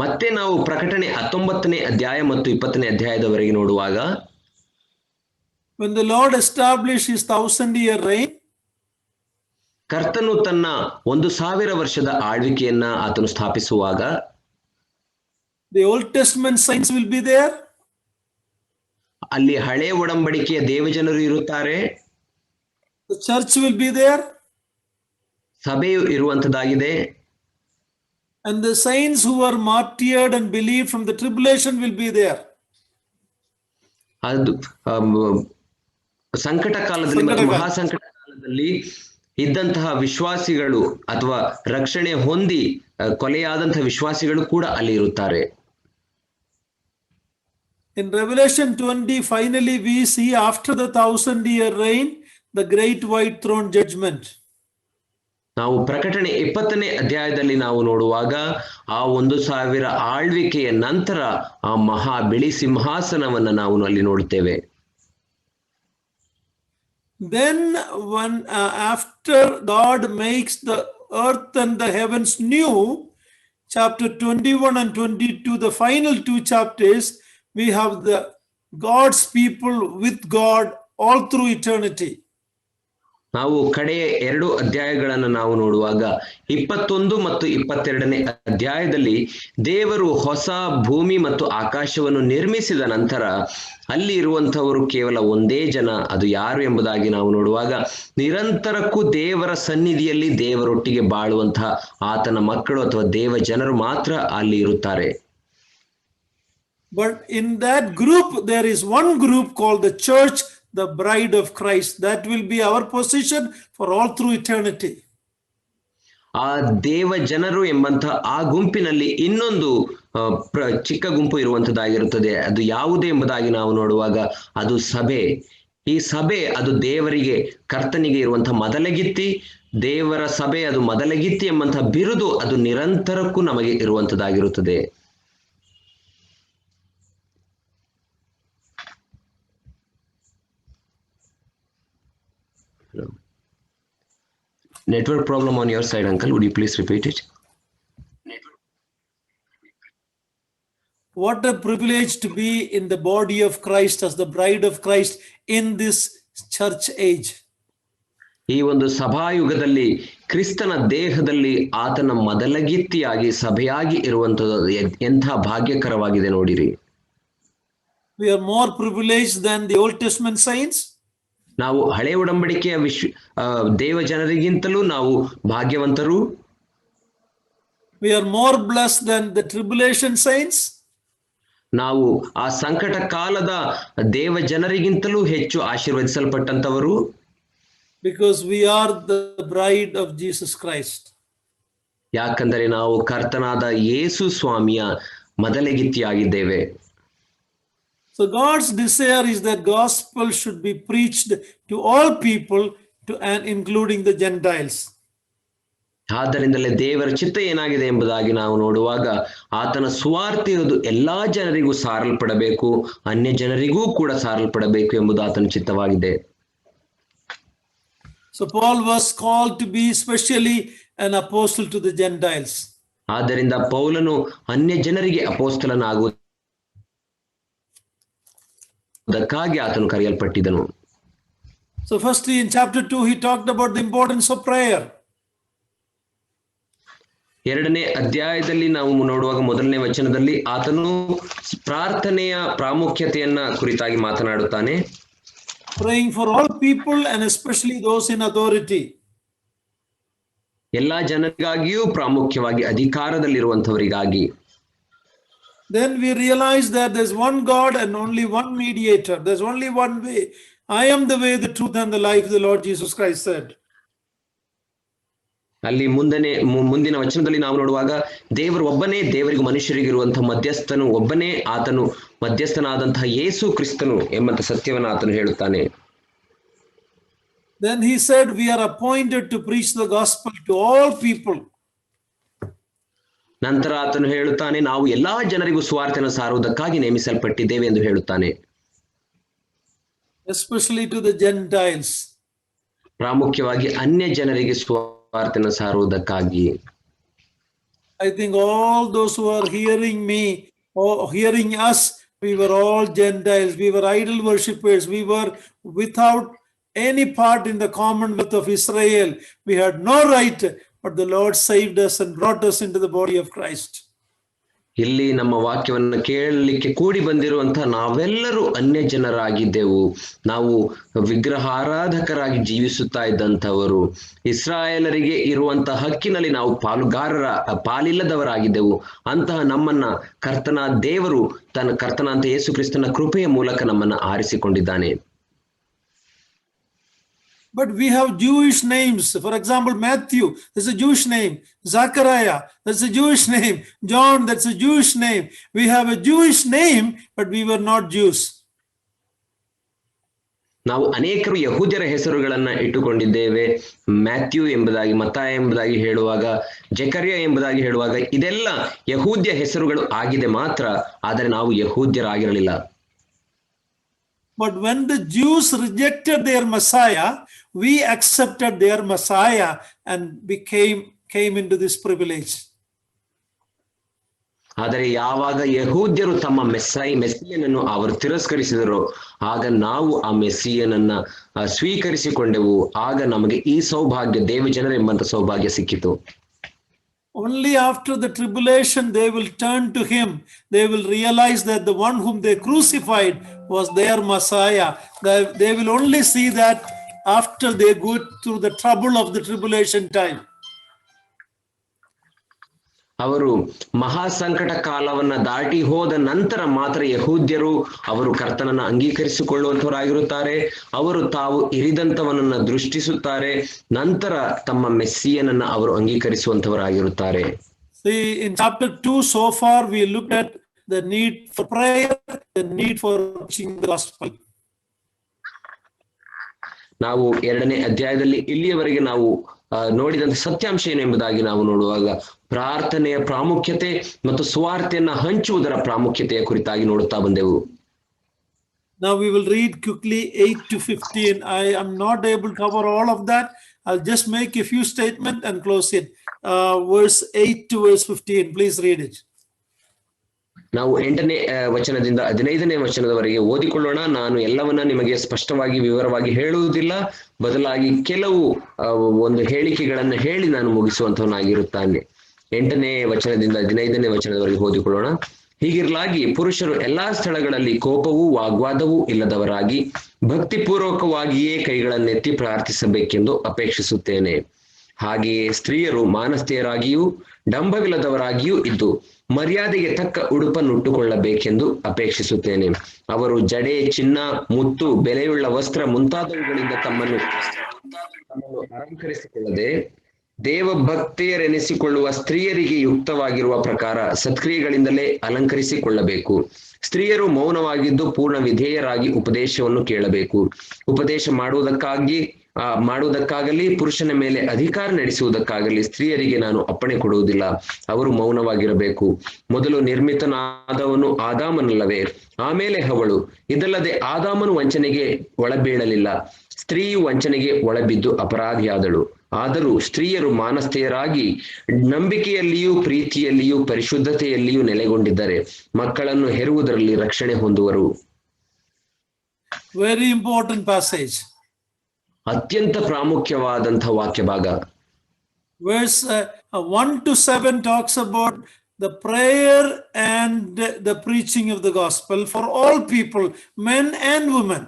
ಮತ್ತೆ ನಾವು ಪ್ರಕಟಣೆ 19ನೇ ಅಧ್ಯಾಯ ಮತ್ತು 20ನೇ ಅಧ್ಯಾಯದವರೆಗೆ ನೋಡುವಾಗ, when the Lord established his 1000-year reign, ಕರ್ತನು ತನ್ನ 1000 ವರ್ಷದ ಆಳ್ವಿಕೆಯನ್ನ ಆತನು ಸ್ಥಾಪಿಸುವಾಗ, the Old Testament saints will be there, ಅಲ್ಲಿ ಹಳೆ ಒಡಂಬಡಿಕೆಯ ದೇವಜನರು ಇರುತ್ತಾರೆ, the church will be there, ಸಭೆಯು ಇರುವಂತದಾಗಿದೆ, and the saints who were martyred and believed from the tribulation will be there. ಅದು ಸಂಕಟ ಕಾಲದಲ್ಲಿ ಮತ್ತು ಮಹಾಸಂಕಟ ಕಾಲದಲ್ಲಿ ಇದ್ದಂತಹ ವಿಶ್ವಾಸಿಗಳು ಅಥವಾ ರಕ್ಷಣೆ ಹೊಂದಿ ಕೊಲೆಯಾದಂತಹ ವಿಶ್ವಾಸಿಗಳು ಕೂಡ ಅಲ್ಲಿ ಇರುತ್ತಾರೆ. In Revelation 20, finally we see after the 1000-year reign, the great white throne judgment. ನಾವು ಪ್ರಕಟಣೆ 20ನೇ ಅಧ್ಯಾಯದಲ್ಲಿ ನಾವು ನೋಡುವಾಗ ಆ 1000 ಆಳ್ವಿಕೆಯ ನಂತರ ಆ ಮಹಾ ಬಿಳಿ ಸಿಂಹಾಸನವನ್ನ ನಾವು ಅಲ್ಲಿ ನೋಡುತ್ತೇವೆ. Then when after God makes the earth and the heavens new, chapter 21 and 22, the final 2 chapters, we have the God's people with God all through eternity. ನಾವು ಕಡೆಯ 2 ಅಧ್ಯಾಯಗಳನ್ನು ನಾವು ನೋಡುವಾಗ 21 ಮತ್ತು 22ನೇ ಅಧ್ಯಾಯದಲ್ಲಿ ದೇವರು ಹೊಸ ಭೂಮಿ ಮತ್ತು ಆಕಾಶವನ್ನು ನಿರ್ಮಿಸಿದ ನಂತರ ಅಲ್ಲಿ ಇರುವಂತವರು ಕೇವಲ ಒಂದೇ ಜನ, ಅದು ಯಾರು ಎಂಬುದಾಗಿ ನಾವು ನೋಡುವಾಗ ನಿರಂತರಕ್ಕೂ ದೇವರ ಸನ್ನಿಧಿಯಲ್ಲಿ ದೇವರೊಟ್ಟಿಗೆ ಬಾಳುವಂತಹ ಆತನ ಮಕ್ಕಳು ಅಥವಾ ದೇವ ಜನರು ಮಾತ್ರ ಅಲ್ಲಿ ಇರುತ್ತಾರೆ. But in that group there is one group called the church, the bride of Christ. That will be our position for all through eternity. ಆ ದೇವ ಜನರು ಎಂಬಂತಹ ಆ ಗುಂಪಿನಲ್ಲಿ ಇನ್ನೊಂದು ಚಿಕ್ಕ ಗುಂಪು ಇರುವಂತದ್ದಾಗಿರುತ್ತದೆ. ಅದು ಯಾವುದು ಎಂಬುದಾಗಿ ನಾವು ನೋಡುವಾಗ ಅದು ಸಭೆ. ಈ ಸಭೆ ಅದು ದೇವರಿಗೆ ಕರ್ತನಿಗೆ ಇರುವಂತಹ ಮೊದಲಗಿತ್ತಿ, ದೇವರ ಸಭೆ ಅದು ಮೊದಲಗಿತ್ತಿ ಎಂಬಂತಹ ಬಿರುದು ಅದು ನಿರಂತರಕ್ಕೂ ನಮಗೆ ಇರುವಂತದ್ದಾಗಿರುತ್ತದೆ. Network problem on your side, uncle. Would you please repeat it? What a privilege to be in the body of Christ as the bride of Christ in this church age. ಈ ಒಂದು ಸಭಾಯುಗದಲ್ಲಿ ಕ್ರಿಸ್ತನ ದೇಹದಲ್ಲಿ ಆತನ ಮೊದಲಗಿತ್ತಿಯಾಗಿ ಸಭೆಯಾಗಿ ಇರುವಂತದ್ದು ಎಂಥ ಭಾಗ್ಯಕರವಾಗಿದೆ ನೋಡಿರಿ. We are more privileged than the Old Testament saints. ನಾವು ಹಳೆ ಒಡಂಬಡಿಕೆಯ ದೇವ ಜನರಿಗಿಂತಲೂ ನಾವು ಭಾಗ್ಯವಂತರು. We are more blessed than the tribulation saints. ನಾವು ಆ ಸಂಕಟ ಕಾಲದ ದೇವ ಜನರಿಗಿಂತಲೂ ಹೆಚ್ಚು ಆಶೀರ್ವದಿಸಲ್ಪಟ್ಟಂತವರು. Because we are the bride of Jesus Christ. ಯಾಕಂದರೆ ನಾವು ಕರ್ತನಾದ ಯೇಸು ಸ್ವಾಮಿಯ ಮೊದಲಗಿತ್ತಿಯಾಗಿದ್ದೇವೆ. So God's desire is that gospel should be preached to all people, and including the Gentiles. ಆದ್ದರಿಂದಲೇ ದೇವರ ಚಿತ್ತ ಏನಾಗಿದೆ ಎಂಬುದಾಗಿ ನಾವು ನೋಡುವಾಗ ಆತನ ಸುವಾರ್ತೆಯು ಎಲ್ಲಾ ಜನರಿಗೂ ಸಾರಲ್ಪಡಬೇಕು, ಅನ್ಯ ಜನರಿಗೂ ಕೂಡ ಸಾರಲ್ಪಡಬೇಕು ಎಂಬುದು ಆತನ ಚಿತ್ತವಾಗಿದೆ. So Paul was called to be specially an apostle to the Gentiles. ಆದ್ದರಿಂದ ಪೌಲನು ಅನ್ಯ ಜನರಿಗೆ ಅಪೊಸ್ತಲನಾಗುವುದಕ್ಕಾಗಿ ಆತನು ಕರೆಯಲ್ಪಟ್ಟಿದ್ದನು. So firstly in chapter 2 he talked about the importance of prayer. 2ನೇ ಅಧ್ಯಾಯದಲ್ಲಿ ನಾವು ನೋಡುವಾಗ 1ನೇ ವಚನದಲ್ಲಿ ಆತನು ಪ್ರಾರ್ಥನೆಯ ಪ್ರಾಮುಖ್ಯತೆಯನ್ನ ಕುರಿತಾಗಿ ಮಾತನಾಡುತ್ತಾನೆ. Praying for all people and especially those in authority. ಎಲ್ಲಾ ಜನರಿಗಾಗಿಯೂ ಪ್ರಾಮುಖ್ಯವಾಗಿ ಅಧಿಕಾರದಲ್ಲಿರುವಂತವರಿಗಾಗಿ. Then we realize that there's one God and only one mediator. There's only one way. I am the way, the truth and the life, the Lord Jesus Christ said. ಅಲ್ಲಿ ಮುಂದಿನ ವಚನದಲ್ಲಿ ನಾವು ನೋಡುವಾಗ ದೇವರು ಒಬ್ಬನೇ, ದೇವರಿಗೂ ಮನುಷ್ಯರಿಗಿರುವಂತಹ ಮಧ್ಯಸ್ಥನು ಒಬ್ಬನೇ, ಆತನು ಮಧ್ಯಸ್ಥನಾದಂತಹ ಯೇಸು ಕ್ರಿಸ್ತನು ಎಂಬಂತ ಸತ್ಯವನ್ನು ಆತನು ಹೇಳುತ್ತಾನೆ. Then he said we are appointed to preach the gospel to all people. ನಂತರ ಆತನು ಹೇಳುತ್ತಾನೆ, ನಾವು ಎಲ್ಲಾ ಜನರಿಗೂ ಸುವಾರ್ತೆಯನ್ನು ಸಾರುವುದಕ್ಕಾಗಿ ನೇಮಿಸಲ್ಪಟ್ಟಿದ್ದೇವೆ ಎಂದು ಹೇಳುತ್ತಾನೆ. especially to the Gentiles. ಪ್ರಾಮುಖ್ಯವಾಗಿ ಅನ್ಯ ಜನರಿಗೆ ಸುವಾರ್ತೆಯನ್ನು ಸಾರುವುದಕ್ಕಾಗಿ. I think all those who are hearing me or hearing us, we were all Gentiles. We were idol worshippers. We were without any part in the commonwealth of Israel. We had no right, but the Lord saved us and brought us into the body of Christ. ಇಲ್ಲಿ ನಮ್ಮ ವಾಕ್ಯವನ್ನು ಕೇಳಲಿಕ್ಕೆ ಕೂಡಿ ಬಂದಿರುವಂತಹ ನಾವೆಲ್ಲರೂ ಅನ್ಯ ಜನರಾಗಿದ್ದೆವು. ನಾವು ವಿಗ್ರಹಾರಾಧಕರಾಗಿ ಜೀವಿಸುತ್ತಾ ಇದ್ದಂಥವರು. ಇಸ್ರಾಯೇಲರಿಗೆ ಇರುವಂತಹ ಹಕ್ಕಿನಲ್ಲಿ ನಾವು ಪಾಲಿಲ್ಲದವರಾಗಿದ್ದೆವು. ಅಂತಹ ನಮ್ಮನ್ನ ದೇವರು ತನ್ನ ಕರ್ತನಾಂತ ಯೇಸು ಕ್ರಿಸ್ತನ ಕೃಪೆಯ ಮೂಲಕ ನಮ್ಮನ್ನ ಆರಿಸಿಕೊಂಡಿದ್ದಾನೆ. But we have Jewish names. For example, Matthew, that's a Jewish name. Zachariah, that's a Jewish name. John, that's a Jewish name. We have a Jewish name, but we were not Jews. ನಾವು ಅನೇಕರು ಯಹೂದ್ಯರ ಹೆಸರುಗಳನ್ನ ಇಟ್ಟುಕೊಂಡಿದ್ದೇವೆ. ಮ್ಯಾಥ್ಯೂ ಎಂಬುದಾಗಿ, ಮತ್ತಾಯ ಎಂಬುದಾಗಿ ಹೇಳುವಾಗ, ಜಕರ್ಯ ಎಂಬುದಾಗಿ ಹೇಳುವಾಗ ಇದೆಲ್ಲ ಯಹೂದ್ಯ ಹೆಸರುಗಳು ಆಗಿದೆ ಮಾತ್ರ, ಆದರೆ ನಾವು ಯಹೂದ್ಯರಾಗಿರಲಿಲ್ಲ. But when the Jews rejected their Messiah, we accepted their Messiah and came into this privilege. ಆದರೆ ಯಾವಾಗ ಯಹೂದ್ಯರು ತಮ್ಮ ಮೆಸ್ಸಿಯನನ್ನು ಅವರು ತಿರಸ್ಕರಿಸಿದರೋ, ಆಗ ನಾವು ಆ ಮೆಸ್ಸಿಯನನ್ನ ಸ್ವೀಕರಿಸಿಕೊಂಡೆವು. ಆಗ ನಮಗೆ ಈ ಸೌಭಾಗ್ಯ, ದೇವಜನರೆಂಬಂತ ಸೌಭಾಗ್ಯ ಸಿಕ್ಕಿತು. Only after the tribulation they will turn to him. They will realize that the one whom they crucified was their Messiah. They will only see that after they go through the trouble of the tribulation time. ಅವರು ಮಹಾಸಂಕಟ ಕಾಲವನ್ನ ದಾಟಿ ಹೋದ ನಂತರ ಮಾತ್ರ ಯಹೂದ್ಯರು ಅವರು ಕರ್ತನನ್ನ ಅಂಗೀಕರಿಸಿಕೊಳ್ಳುವಂತವರಾಗಿರುತ್ತಾರೆ. ಅವರು ತಾವು ಇರಿದಂತವನನ್ನ ದೃಷ್ಟಿಸುತ್ತಾರೆ. ನಂತರ ತಮ್ಮ ಮೆಸ್ಸಿಯನನ್ನ ಅವರು ಅಂಗೀಕರಿಸುವಂತವರಾಗಿರುತ್ತಾರೆ. See, in chapter 2 so far we looked at the need for prayer, the need for preaching the gospel. ನಾವು 2ನೇ ಅಧ್ಯಾಯದಲ್ಲಿ ಇಲ್ಲಿಯವರೆಗೆ ನಾವು ನೋಡಿದಂತ ಸತ್ಯಾಂಶ ಏನೆಂಬುದಾಗಿ ನಾವು ನೋಡುವಾಗ ಪ್ರಾರ್ಥನೆಯ ಪ್ರಾಮುಖ್ಯತೆ ಮತ್ತು ಸುವಾರ್ತೆಯನ್ನ ಹಂಚುವುದರ ಪ್ರಾಮುಖ್ಯತೆಯ ಕುರಿತಾಗಿ ನೋಡುತ್ತಾ ಬಂದೆವು. Now we will read quickly 8 to 15. I am not able to cover all of that. I'll just make a few statements and close it. Verse 8 to verse 15. Please read it. ನಾವು 8ನೇ ವಚನದಿಂದ 15ನೇ ವಚನದವರೆಗೆ ಓದಿಕೊಳ್ಳೋಣ. ನಾನು ಎಲ್ಲವನ್ನ ನಿಮಗೆ ಸ್ಪಷ್ಟವಾಗಿ ವಿವರವಾಗಿ ಹೇಳುವುದಿಲ್ಲ, ಬದಲಾಗಿ ಕೆಲವು ಒಂದು ಹೇಳಿಕೆಗಳನ್ನ ಹೇಳಿ ನಾನು ಮುಗಿಸುವಂತವನಾಗಿರುತ್ತಾನೆ. 8ನೇ ವಚನದಿಂದ 15ನೇ ವಚನದವರೆಗೆ ಓದಿಕೊಳ್ಳೋಣ. ಹೀಗಿರಲಾಗಿ ಪುರುಷರು ಎಲ್ಲಾ ಸ್ಥಳಗಳಲ್ಲಿ ಕೋಪವೂ ವಾಗ್ವಾದವೂ ಇಲ್ಲದವರಾಗಿ ಭಕ್ತಿಪೂರ್ವಕವಾಗಿಯೇ ಕೈಗಳನ್ನೆತ್ತಿ ಪ್ರಾರ್ಥಿಸಬೇಕೆಂದು ಅಪೇಕ್ಷಿಸುತ್ತೇನೆ. ಹಾಗೆಯೇ ಸ್ತ್ರೀಯರು ಮಾನಸ್ಥೆಯರಾಗಿಯೂ ಡಂಭವಿಲ್ಲದವರಾಗಿಯೂ ಇದ್ದು ಮರ್ಯಾದೆಗೆ ತಕ್ಕ ಉಡುಪನ್ನುಟ್ಟುಕೊಳ್ಳಬೇಕೆಂದು ಅಪೇಕ್ಷಿಸುತ್ತೇನೆ. ಅವರು ಜಡೆ, ಚಿನ್ನ, ಮುತ್ತು, ಬೆಲೆಯುಳ್ಳ ವಸ್ತ್ರ ಮುಂತಾದವುಗಳಿಂದ ತಮ್ಮನ್ನು ಅಲಂಕರಿಸಿಕೊಳ್ಳದೆ ದೇವಭಕ್ತೆಯರೆನಿಸಿಕೊಳ್ಳುವ ಸ್ತ್ರೀಯರಿಗೆ ಯುಕ್ತವಾಗಿರುವ ಪ್ರಕಾರ ಸತ್ಕ್ರಿಯೆಗಳಿಂದಲೇ ಅಲಂಕರಿಸಿಕೊಳ್ಳಬೇಕು. ಸ್ತ್ರೀಯರು ಮೌನವಾಗಿದ್ದು ಪೂರ್ಣ ವಿಧೇಯರಾಗಿ ಉಪದೇಶವನ್ನು ಕೇಳಬೇಕು. ಉಪದೇಶ ಮಾಡುವುದಕ್ಕಾಗಲಿ ಪುರುಷನ ಮೇಲೆ ಅಧಿಕಾರ ನಡೆಸುವುದಕ್ಕಾಗಲಿ ಸ್ತ್ರೀಯರಿಗೆ ನಾನು ಅಪ್ಪಣೆ ಕೊಡುವುದಿಲ್ಲ. ಅವರು ಮೌನವಾಗಿರಬೇಕು. ಮೊದಲು ನಿರ್ಮಿತನಾದವನು ಆದಾಮನಲ್ಲವೇ, ಆಮೇಲೆ ಹವಳು. ಇದಲ್ಲದೆ ಆದಾಮನು ವಂಚನೆಗೆ ಒಳಬೀಳಲಿಲ್ಲ, ಸ್ತ್ರೀಯು ವಂಚನೆಗೆ ಒಳಬಿದ್ದು ಅಪರಾಧಿಯಾದಳು. ಆದರೂ ಸ್ತ್ರೀಯರು ಮಾನಸ್ಥೆಯರಾಗಿ ನಂಬಿಕೆಯಲ್ಲಿಯೂ ಪ್ರೀತಿಯಲ್ಲಿಯೂ ಪರಿಶುದ್ಧತೆಯಲ್ಲಿಯೂ ನೆಲೆಗೊಂಡಿದ್ದರೆ ಮಕ್ಕಳನ್ನು ಹೆರುವುದರಲ್ಲಿ ರಕ್ಷಣೆ ಹೊಂದುವರು. Very important passage. ಅತ್ಯಂತ ಪ್ರಾಮುಖ್ಯವಾದಂತಹ ವಾಕ್ಯ ಭಾಗ. Verse 1 to 7 talks about the prayer and the preaching of the gospel for all people, men and women.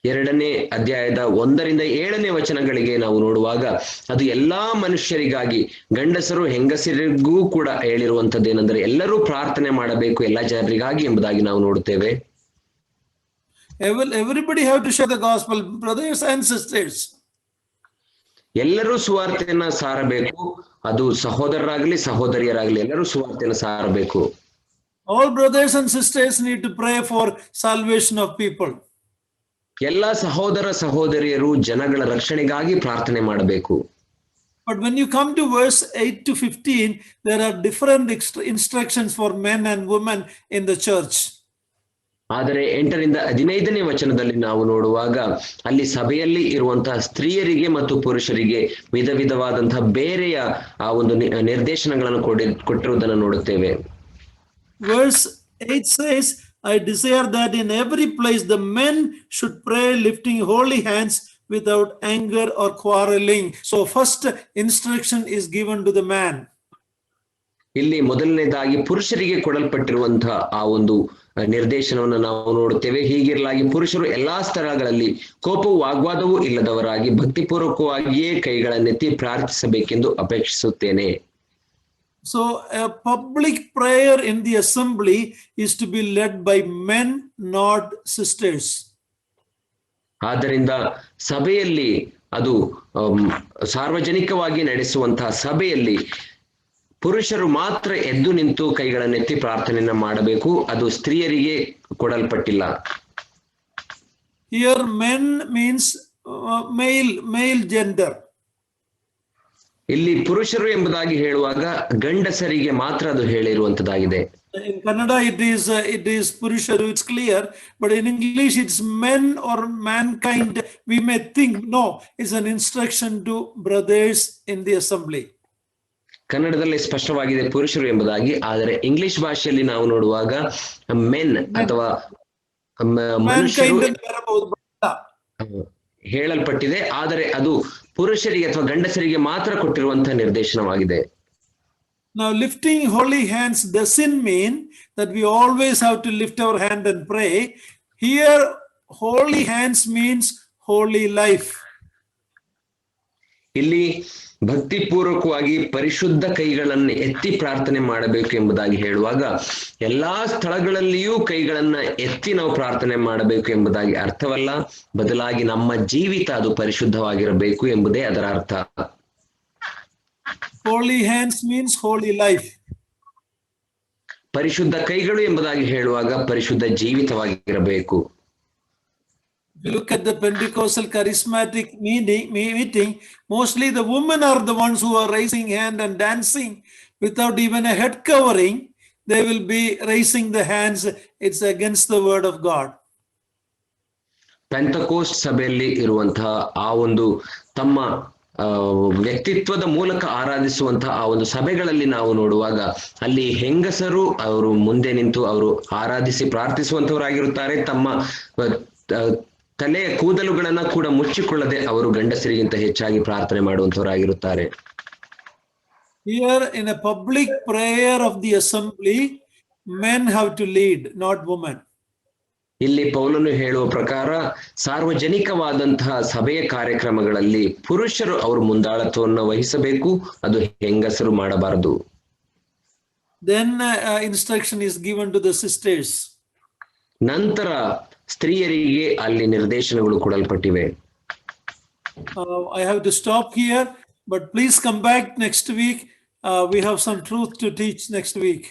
2ನೇ ಅಧ್ಯಾಯದ 1ರಿಂದ 7ನೇ ವಚನಗಳಿಗೆ ನಾವು ನೋಡುವಾಗ ಅದು ಎಲ್ಲಾ ಮನುಷ್ಯರಿಗಾಗಿ, ಗಂಡಸರು ಹೆಂಗಸರಿಗೂ ಕೂಡ ಹೇಳಿರುವಂತದ್ದೇನೆಂದರೆ ಎಲ್ಲರೂ ಪ್ರಾರ್ಥನೆ ಮಾಡಬೇಕು ಎಲ್ಲಾ ಜನರಿಗಾಗಿ ಎಂಬುದಾಗಿ ನಾವು ನೋಡುತ್ತೇವೆ. Everybody have to share the gospel, brothers and sisters. ಎಲ್ಲರೂ ಸುವಾರ್ತೆಯನ್ನ ಸಾರಬೇಕು. ಅದು ಸಹೋದರರಾಗಲಿ ಸಹೋದರಿಯರಾಗಲಿ ಎಲ್ಲರೂ ಸುವಾರ್ತೆಯನ್ನು ಸಾರಬೇಕು. All brothers and sisters need to pray for salvation of people. ಎಲ್ಲ ಸಹೋದರ ಸಹೋದರಿಯರು ಜನಗಳ ರಕ್ಷಣೆಗಾಗಿ ಪ್ರಾರ್ಥನೆ ಮಾಡಬೇಕು. But when you come to verse 8 to 15, there are different instructions for men and women in the church. ಆದರೆ 8ರಿಂದ 15ನೇ ವಚನದಲ್ಲಿ ನಾವು ನೋಡುವಾಗ ಅಲ್ಲಿ ಸಭೆಯಲ್ಲಿ ಇರುವಂತಹ ಸ್ತ್ರೀಯರಿಗೆ ಮತ್ತು ಪುರುಷರಿಗೆ ವಿಧ ವಿಧವಾದಂತಹ ಬೇರೆಯ ಆ ಒಂದು ನಿರ್ದೇಶನಗಳನ್ನು ಕೊಟ್ಟಿರುವುದನ್ನು ನೋಡುತ್ತೇವೆ. Verse 8 says, I desire that in every place the men should pray lifting holy hands without anger or quarreling. So first instruction is given to the man. ಇಲ್ಲಿ ಮೊದಲನೇದಾಗಿ ಪುರುಷರಿಗೆ ಕೊಡಲ್ಪಟ್ಟಿರುವಂತಹ ಆ ಒಂದು ನಿರ್ದೇಶನವನ್ನು ನಾವು ನೋಡುತ್ತೇವೆ. ಹೀಗಿರಲಾಗಿ ಪುರುಷರು ಎಲ್ಲಾ ಸ್ಥಳಗಳಲ್ಲಿ ಕೋಪವೂ ವಾಗ್ವಾದವೂ ಇಲ್ಲದವರಾಗಿ ಭಕ್ತಿಪೂರ್ವಕವಾಗಿಯೇ ಕೈಗಳನ್ನೆತ್ತಿ ಪ್ರಾರ್ಥಿಸಬೇಕೆಂದು ಅಪೇಕ್ಷಿಸುತ್ತೇನೆ. So a public prayer in the assembly is to be led by men, not sisters. ಆದ್ದರಿಂದ ಸಭೆಯಲ್ಲಿ ಅದು ಸಾರ್ವಜನಿಕವಾಗಿ ನಡೆಸುವಂತಹ ಸಭೆಯಲ್ಲಿ ಪುರುಷರು ಮಾತ್ರ ಎದ್ದು ನಿಂತು ಕೈಗಳನ್ನೆತ್ತಿ ಪ್ರಾರ್ಥನೆಯನ್ನ ಮಾಡಬೇಕು. ಅದು ಸ್ತ್ರೀಯರಿಗೆ ಕೊಡಲ್ಪಟ್ಟಿಲ್ಲ. Here men means male gender. ಇಲ್ಲಿ ಪುರುಷರು ಎಂಬುದಾಗಿ ಹೇಳುವಾಗ ಗಂಡಸರಿಗೆ ಮಾತ್ರ ಅದು ಹೇಳಿರುವಂತದ್ದಾಗಿದೆ. In Kannada it is Purusharu, it's clear, but in English it's men or mankind. We may think no, it's an instruction to brothers in the assembly. ಕನ್ನಡದಲ್ಲಿ ಸ್ಪಷ್ಟವಾಗಿದೆ ಪುರುಷರು ಎಂಬುದಾಗಿ, ಆದರೆ ಇಂಗ್ಲಿಷ್ ಭಾಷೆಯಲ್ಲಿ ನಾವು ನೋಡುವಾಗ ಮೆನ್ ಅಥವಾ ಮನುಷ್ಯರು ಹೇಳಲ್ಪಟ್ಟಿದೆ. ಆದರೆ ಅದು ಪುರುಷರಿಗೆ ಅಥವಾ ಗಂಡಸರಿಗೆ ಮಾತ್ರ ಕೊಟ್ಟಿರುವಂತಹ ನಿರ್ದೇಶನವಾಗಿದೆ. Now lifting holy hands doesn't mean that we always have to lift our hand and pray. Here holy hands means holy life. ಇಲ್ಲಿ ಭಕ್ತಿಪೂರ್ವಕವಾಗಿ ಪರಿಶುದ್ಧ ಕೈಗಳನ್ನು ಎತ್ತಿ ಪ್ರಾರ್ಥನೆ ಮಾಡಬೇಕು ಎಂಬುದಾಗಿ ಹೇಳುವಾಗ ಎಲ್ಲಾ ಸ್ಥಳಗಳಲ್ಲಿಯೂ ಕೈಗಳನ್ನ ಎತ್ತಿ ನಾವು ಪ್ರಾರ್ಥನೆ ಮಾಡಬೇಕು ಎಂಬುದಾಗಿ ಅರ್ಥವಲ್ಲ, ಬದಲಾಗಿ ನಮ್ಮ ಜೀವಿತ ಅದು ಪರಿಶುದ್ಧವಾಗಿರಬೇಕು ಎಂಬುದೇ ಅದರ ಅರ್ಥ. Holy hands means holy life. ಪರಿಶುದ್ಧ ಕೈಗಳು ಎಂಬುದಾಗಿ ಹೇಳುವಾಗ ಪರಿಶುದ್ಧ ಜೀವಿತವಾಗಿರಬೇಕು. If you look at the Pentecostal charismatic meeting, mostly the women are the ones who are raising hand and dancing without even a head covering. They will be raising the hands. It's against the word of God. Pentecost ಸಭೆಯಲ್ಲಿ ಇರುವಂತಹ ಆ ಒಂದು ತಮ್ಮ ವ್ಯಕ್ತಿತ್ವದ ಮೂಲಕ ಆರಾಧಿಸುವಂತಹ ಆ ಒಂದು ಸಭೆಗಳಲ್ಲಿ ನಾವು ನೋಡುವಾಗ ಅಲ್ಲಿ ಹೆಂಗಸರು ಅವರು ಮುಂದೆ ನಿಂತು ಅವರು ಆರಾಧಿಸಿ ಪ್ರಾರ್ಥಿಸುವಂತವರಾಗಿರುತ್ತಾರೆ. ತಮ್ಮ ತಲೆಯ ಕೂದಲುಗಳನ್ನ ಕೂಡ ಮುಚ್ಚಿಕೊಳ್ಳದೆ ಅವರು ಗಂಡಸರಿಗಿಂತ ಹೆಚ್ಚಾಗಿ ಪ್ರಾರ್ಥನೆ ಮಾಡುವಂತವರಾಗಿರುತ್ತಾರೆ. Here in a public prayer of the assembly, men have to lead, not women. ಇಲ್ಲಿ ಪೌಲನು ಹೇಳುವ ಪ್ರಕಾರ ಸಾರ್ವಜನಿಕವಾದಂತಹ ಸಭೆಯ ಕಾರ್ಯಕ್ರಮಗಳಲ್ಲಿ ಪುರುಷರು ಅವರು ಮುಂದಾಳತ್ವವನ್ನು ವಹಿಸಬೇಕು, ಅದು ಹೆಂಗಸರು ಮಾಡಬಾರದು. Then instruction is given to the sisters. ನಂತರ ಸ್ತ್ರೀಯರಿಗೆ ಅಲ್ಲಿ ನಿರ್ದೇಶನಗಳು ಕೊಡಲ್ಪಟ್ಟಿವೆ. I have to stop here, but please come back next week. We have some truth to teach next week.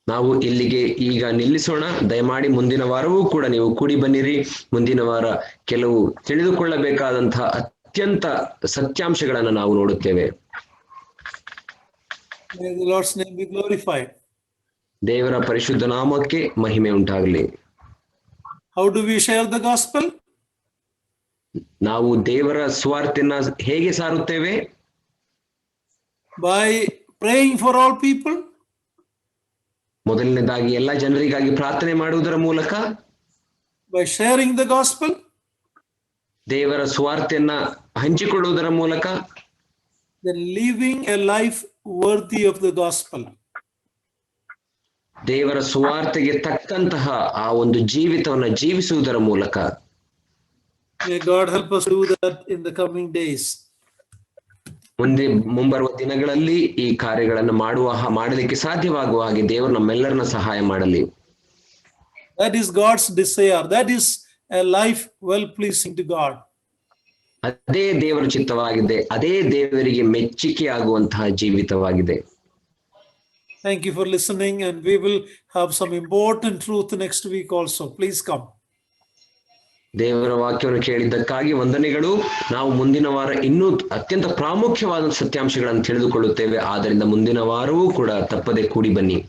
ನಾವು ಇಲ್ಲಿಗೆ ಈಗ ನಿಲ್ಲಿಸೋಣ. ದಯಮಾಡಿ ಮುಂದಿನ ವಾರವೂ ಕೂಡ ನೀವು ಕೂಡಿ ಬನ್ನಿರಿ. ಮುಂದಿನ ವಾರ ಕೆಲವು ತಿಳಿದುಕೊಳ್ಳಬೇಕಾದಂತಹ ಅತ್ಯಂತ ಸತ್ಯಾಂಶಗಳನ್ನು ನಾವು ನೋಡುತ್ತೇವೆ. May the Lord's name be glorified. ದೇವರ ಪರಿಶುದ್ಧ ನಾಮಕ್ಕೆ ಮಹಿಮೆ ಉಂಟಾಗಲಿ. How do we share the gospel? ನಾವು ದೇವರ ಸುವಾರ್ತೆಯನ್ನ ಹೇಗೆ ಸಾರುತ್ತೇವೆ? By praying for all people. ಮೊದಲನೇದಾಗಿ ಎಲ್ಲ ಜನರಿಗಾಗಿ ಪ್ರಾರ್ಥನೆ ಮಾಡುವುದರ ಮೂಲಕ. By sharing the gospel. ದೇವರ ಸುವಾರ್ತೆಯನ್ನ ಹಂಚಿಕೊಳ್ಳುವುದರ ಮೂಲಕ. Then living a life worthy of the gospel. ದೇವರ ಸುವಾರ್ತೆಗೆ ತಕ್ಕಂತಹ ಆ ಒಂದು ಜೀವಿತವನ್ನು ಜೀವಿಸುವುದರ ಮೂಲಕ. May God help us do that in the coming days. ಮುಂಬರುವ ದಿನಗಳಲ್ಲಿ ಈ ಕಾರ್ಯಗಳನ್ನು ಮಾಡಲಿಕ್ಕೆ ಸಾಧ್ಯವಾಗುವ ಹಾಗೆ ದೇವರು ನಮ್ಮೆಲ್ಲರನ್ನ ಸಹಾಯ ಮಾಡಲಿ. That is God's desire. That is a life well pleasing to God. ಅದೇ ದೇವರ ಚಿತ್ತವಾಗಿದೆ, ಅದೇ ದೇವರಿಗೆ ಮೆಚ್ಚುಗೆ ಆಗುವಂತಹ ಜೀವಿತವಾಗಿದೆ. Thank you for listening, and we will have some important truth next week also. Please come. ದೇವರ ವಾಕ್ಯವನ್ನು ಕೇಳಿದ್ದಕ್ಕಾಗಿ ವಂದನೆಗಳು. ನಾವು ಮುಂದಿನ ವಾರ ಇನ್ನೂ ಅತ್ಯಂತ ಪ್ರಾಮುಖ್ಯವಾದ ಸತ್ಯಾಂಶಗಳನ್ನು ತಿಳಿದುಕೊಳ್ಳುತ್ತೇವೆ. ಆದ್ದರಿಂದ ಮುಂದಿನ ವಾರವೂ ಕೂಡ ತಪ್ಪದೆ ಕೂಡಿ ಬನ್ನಿ.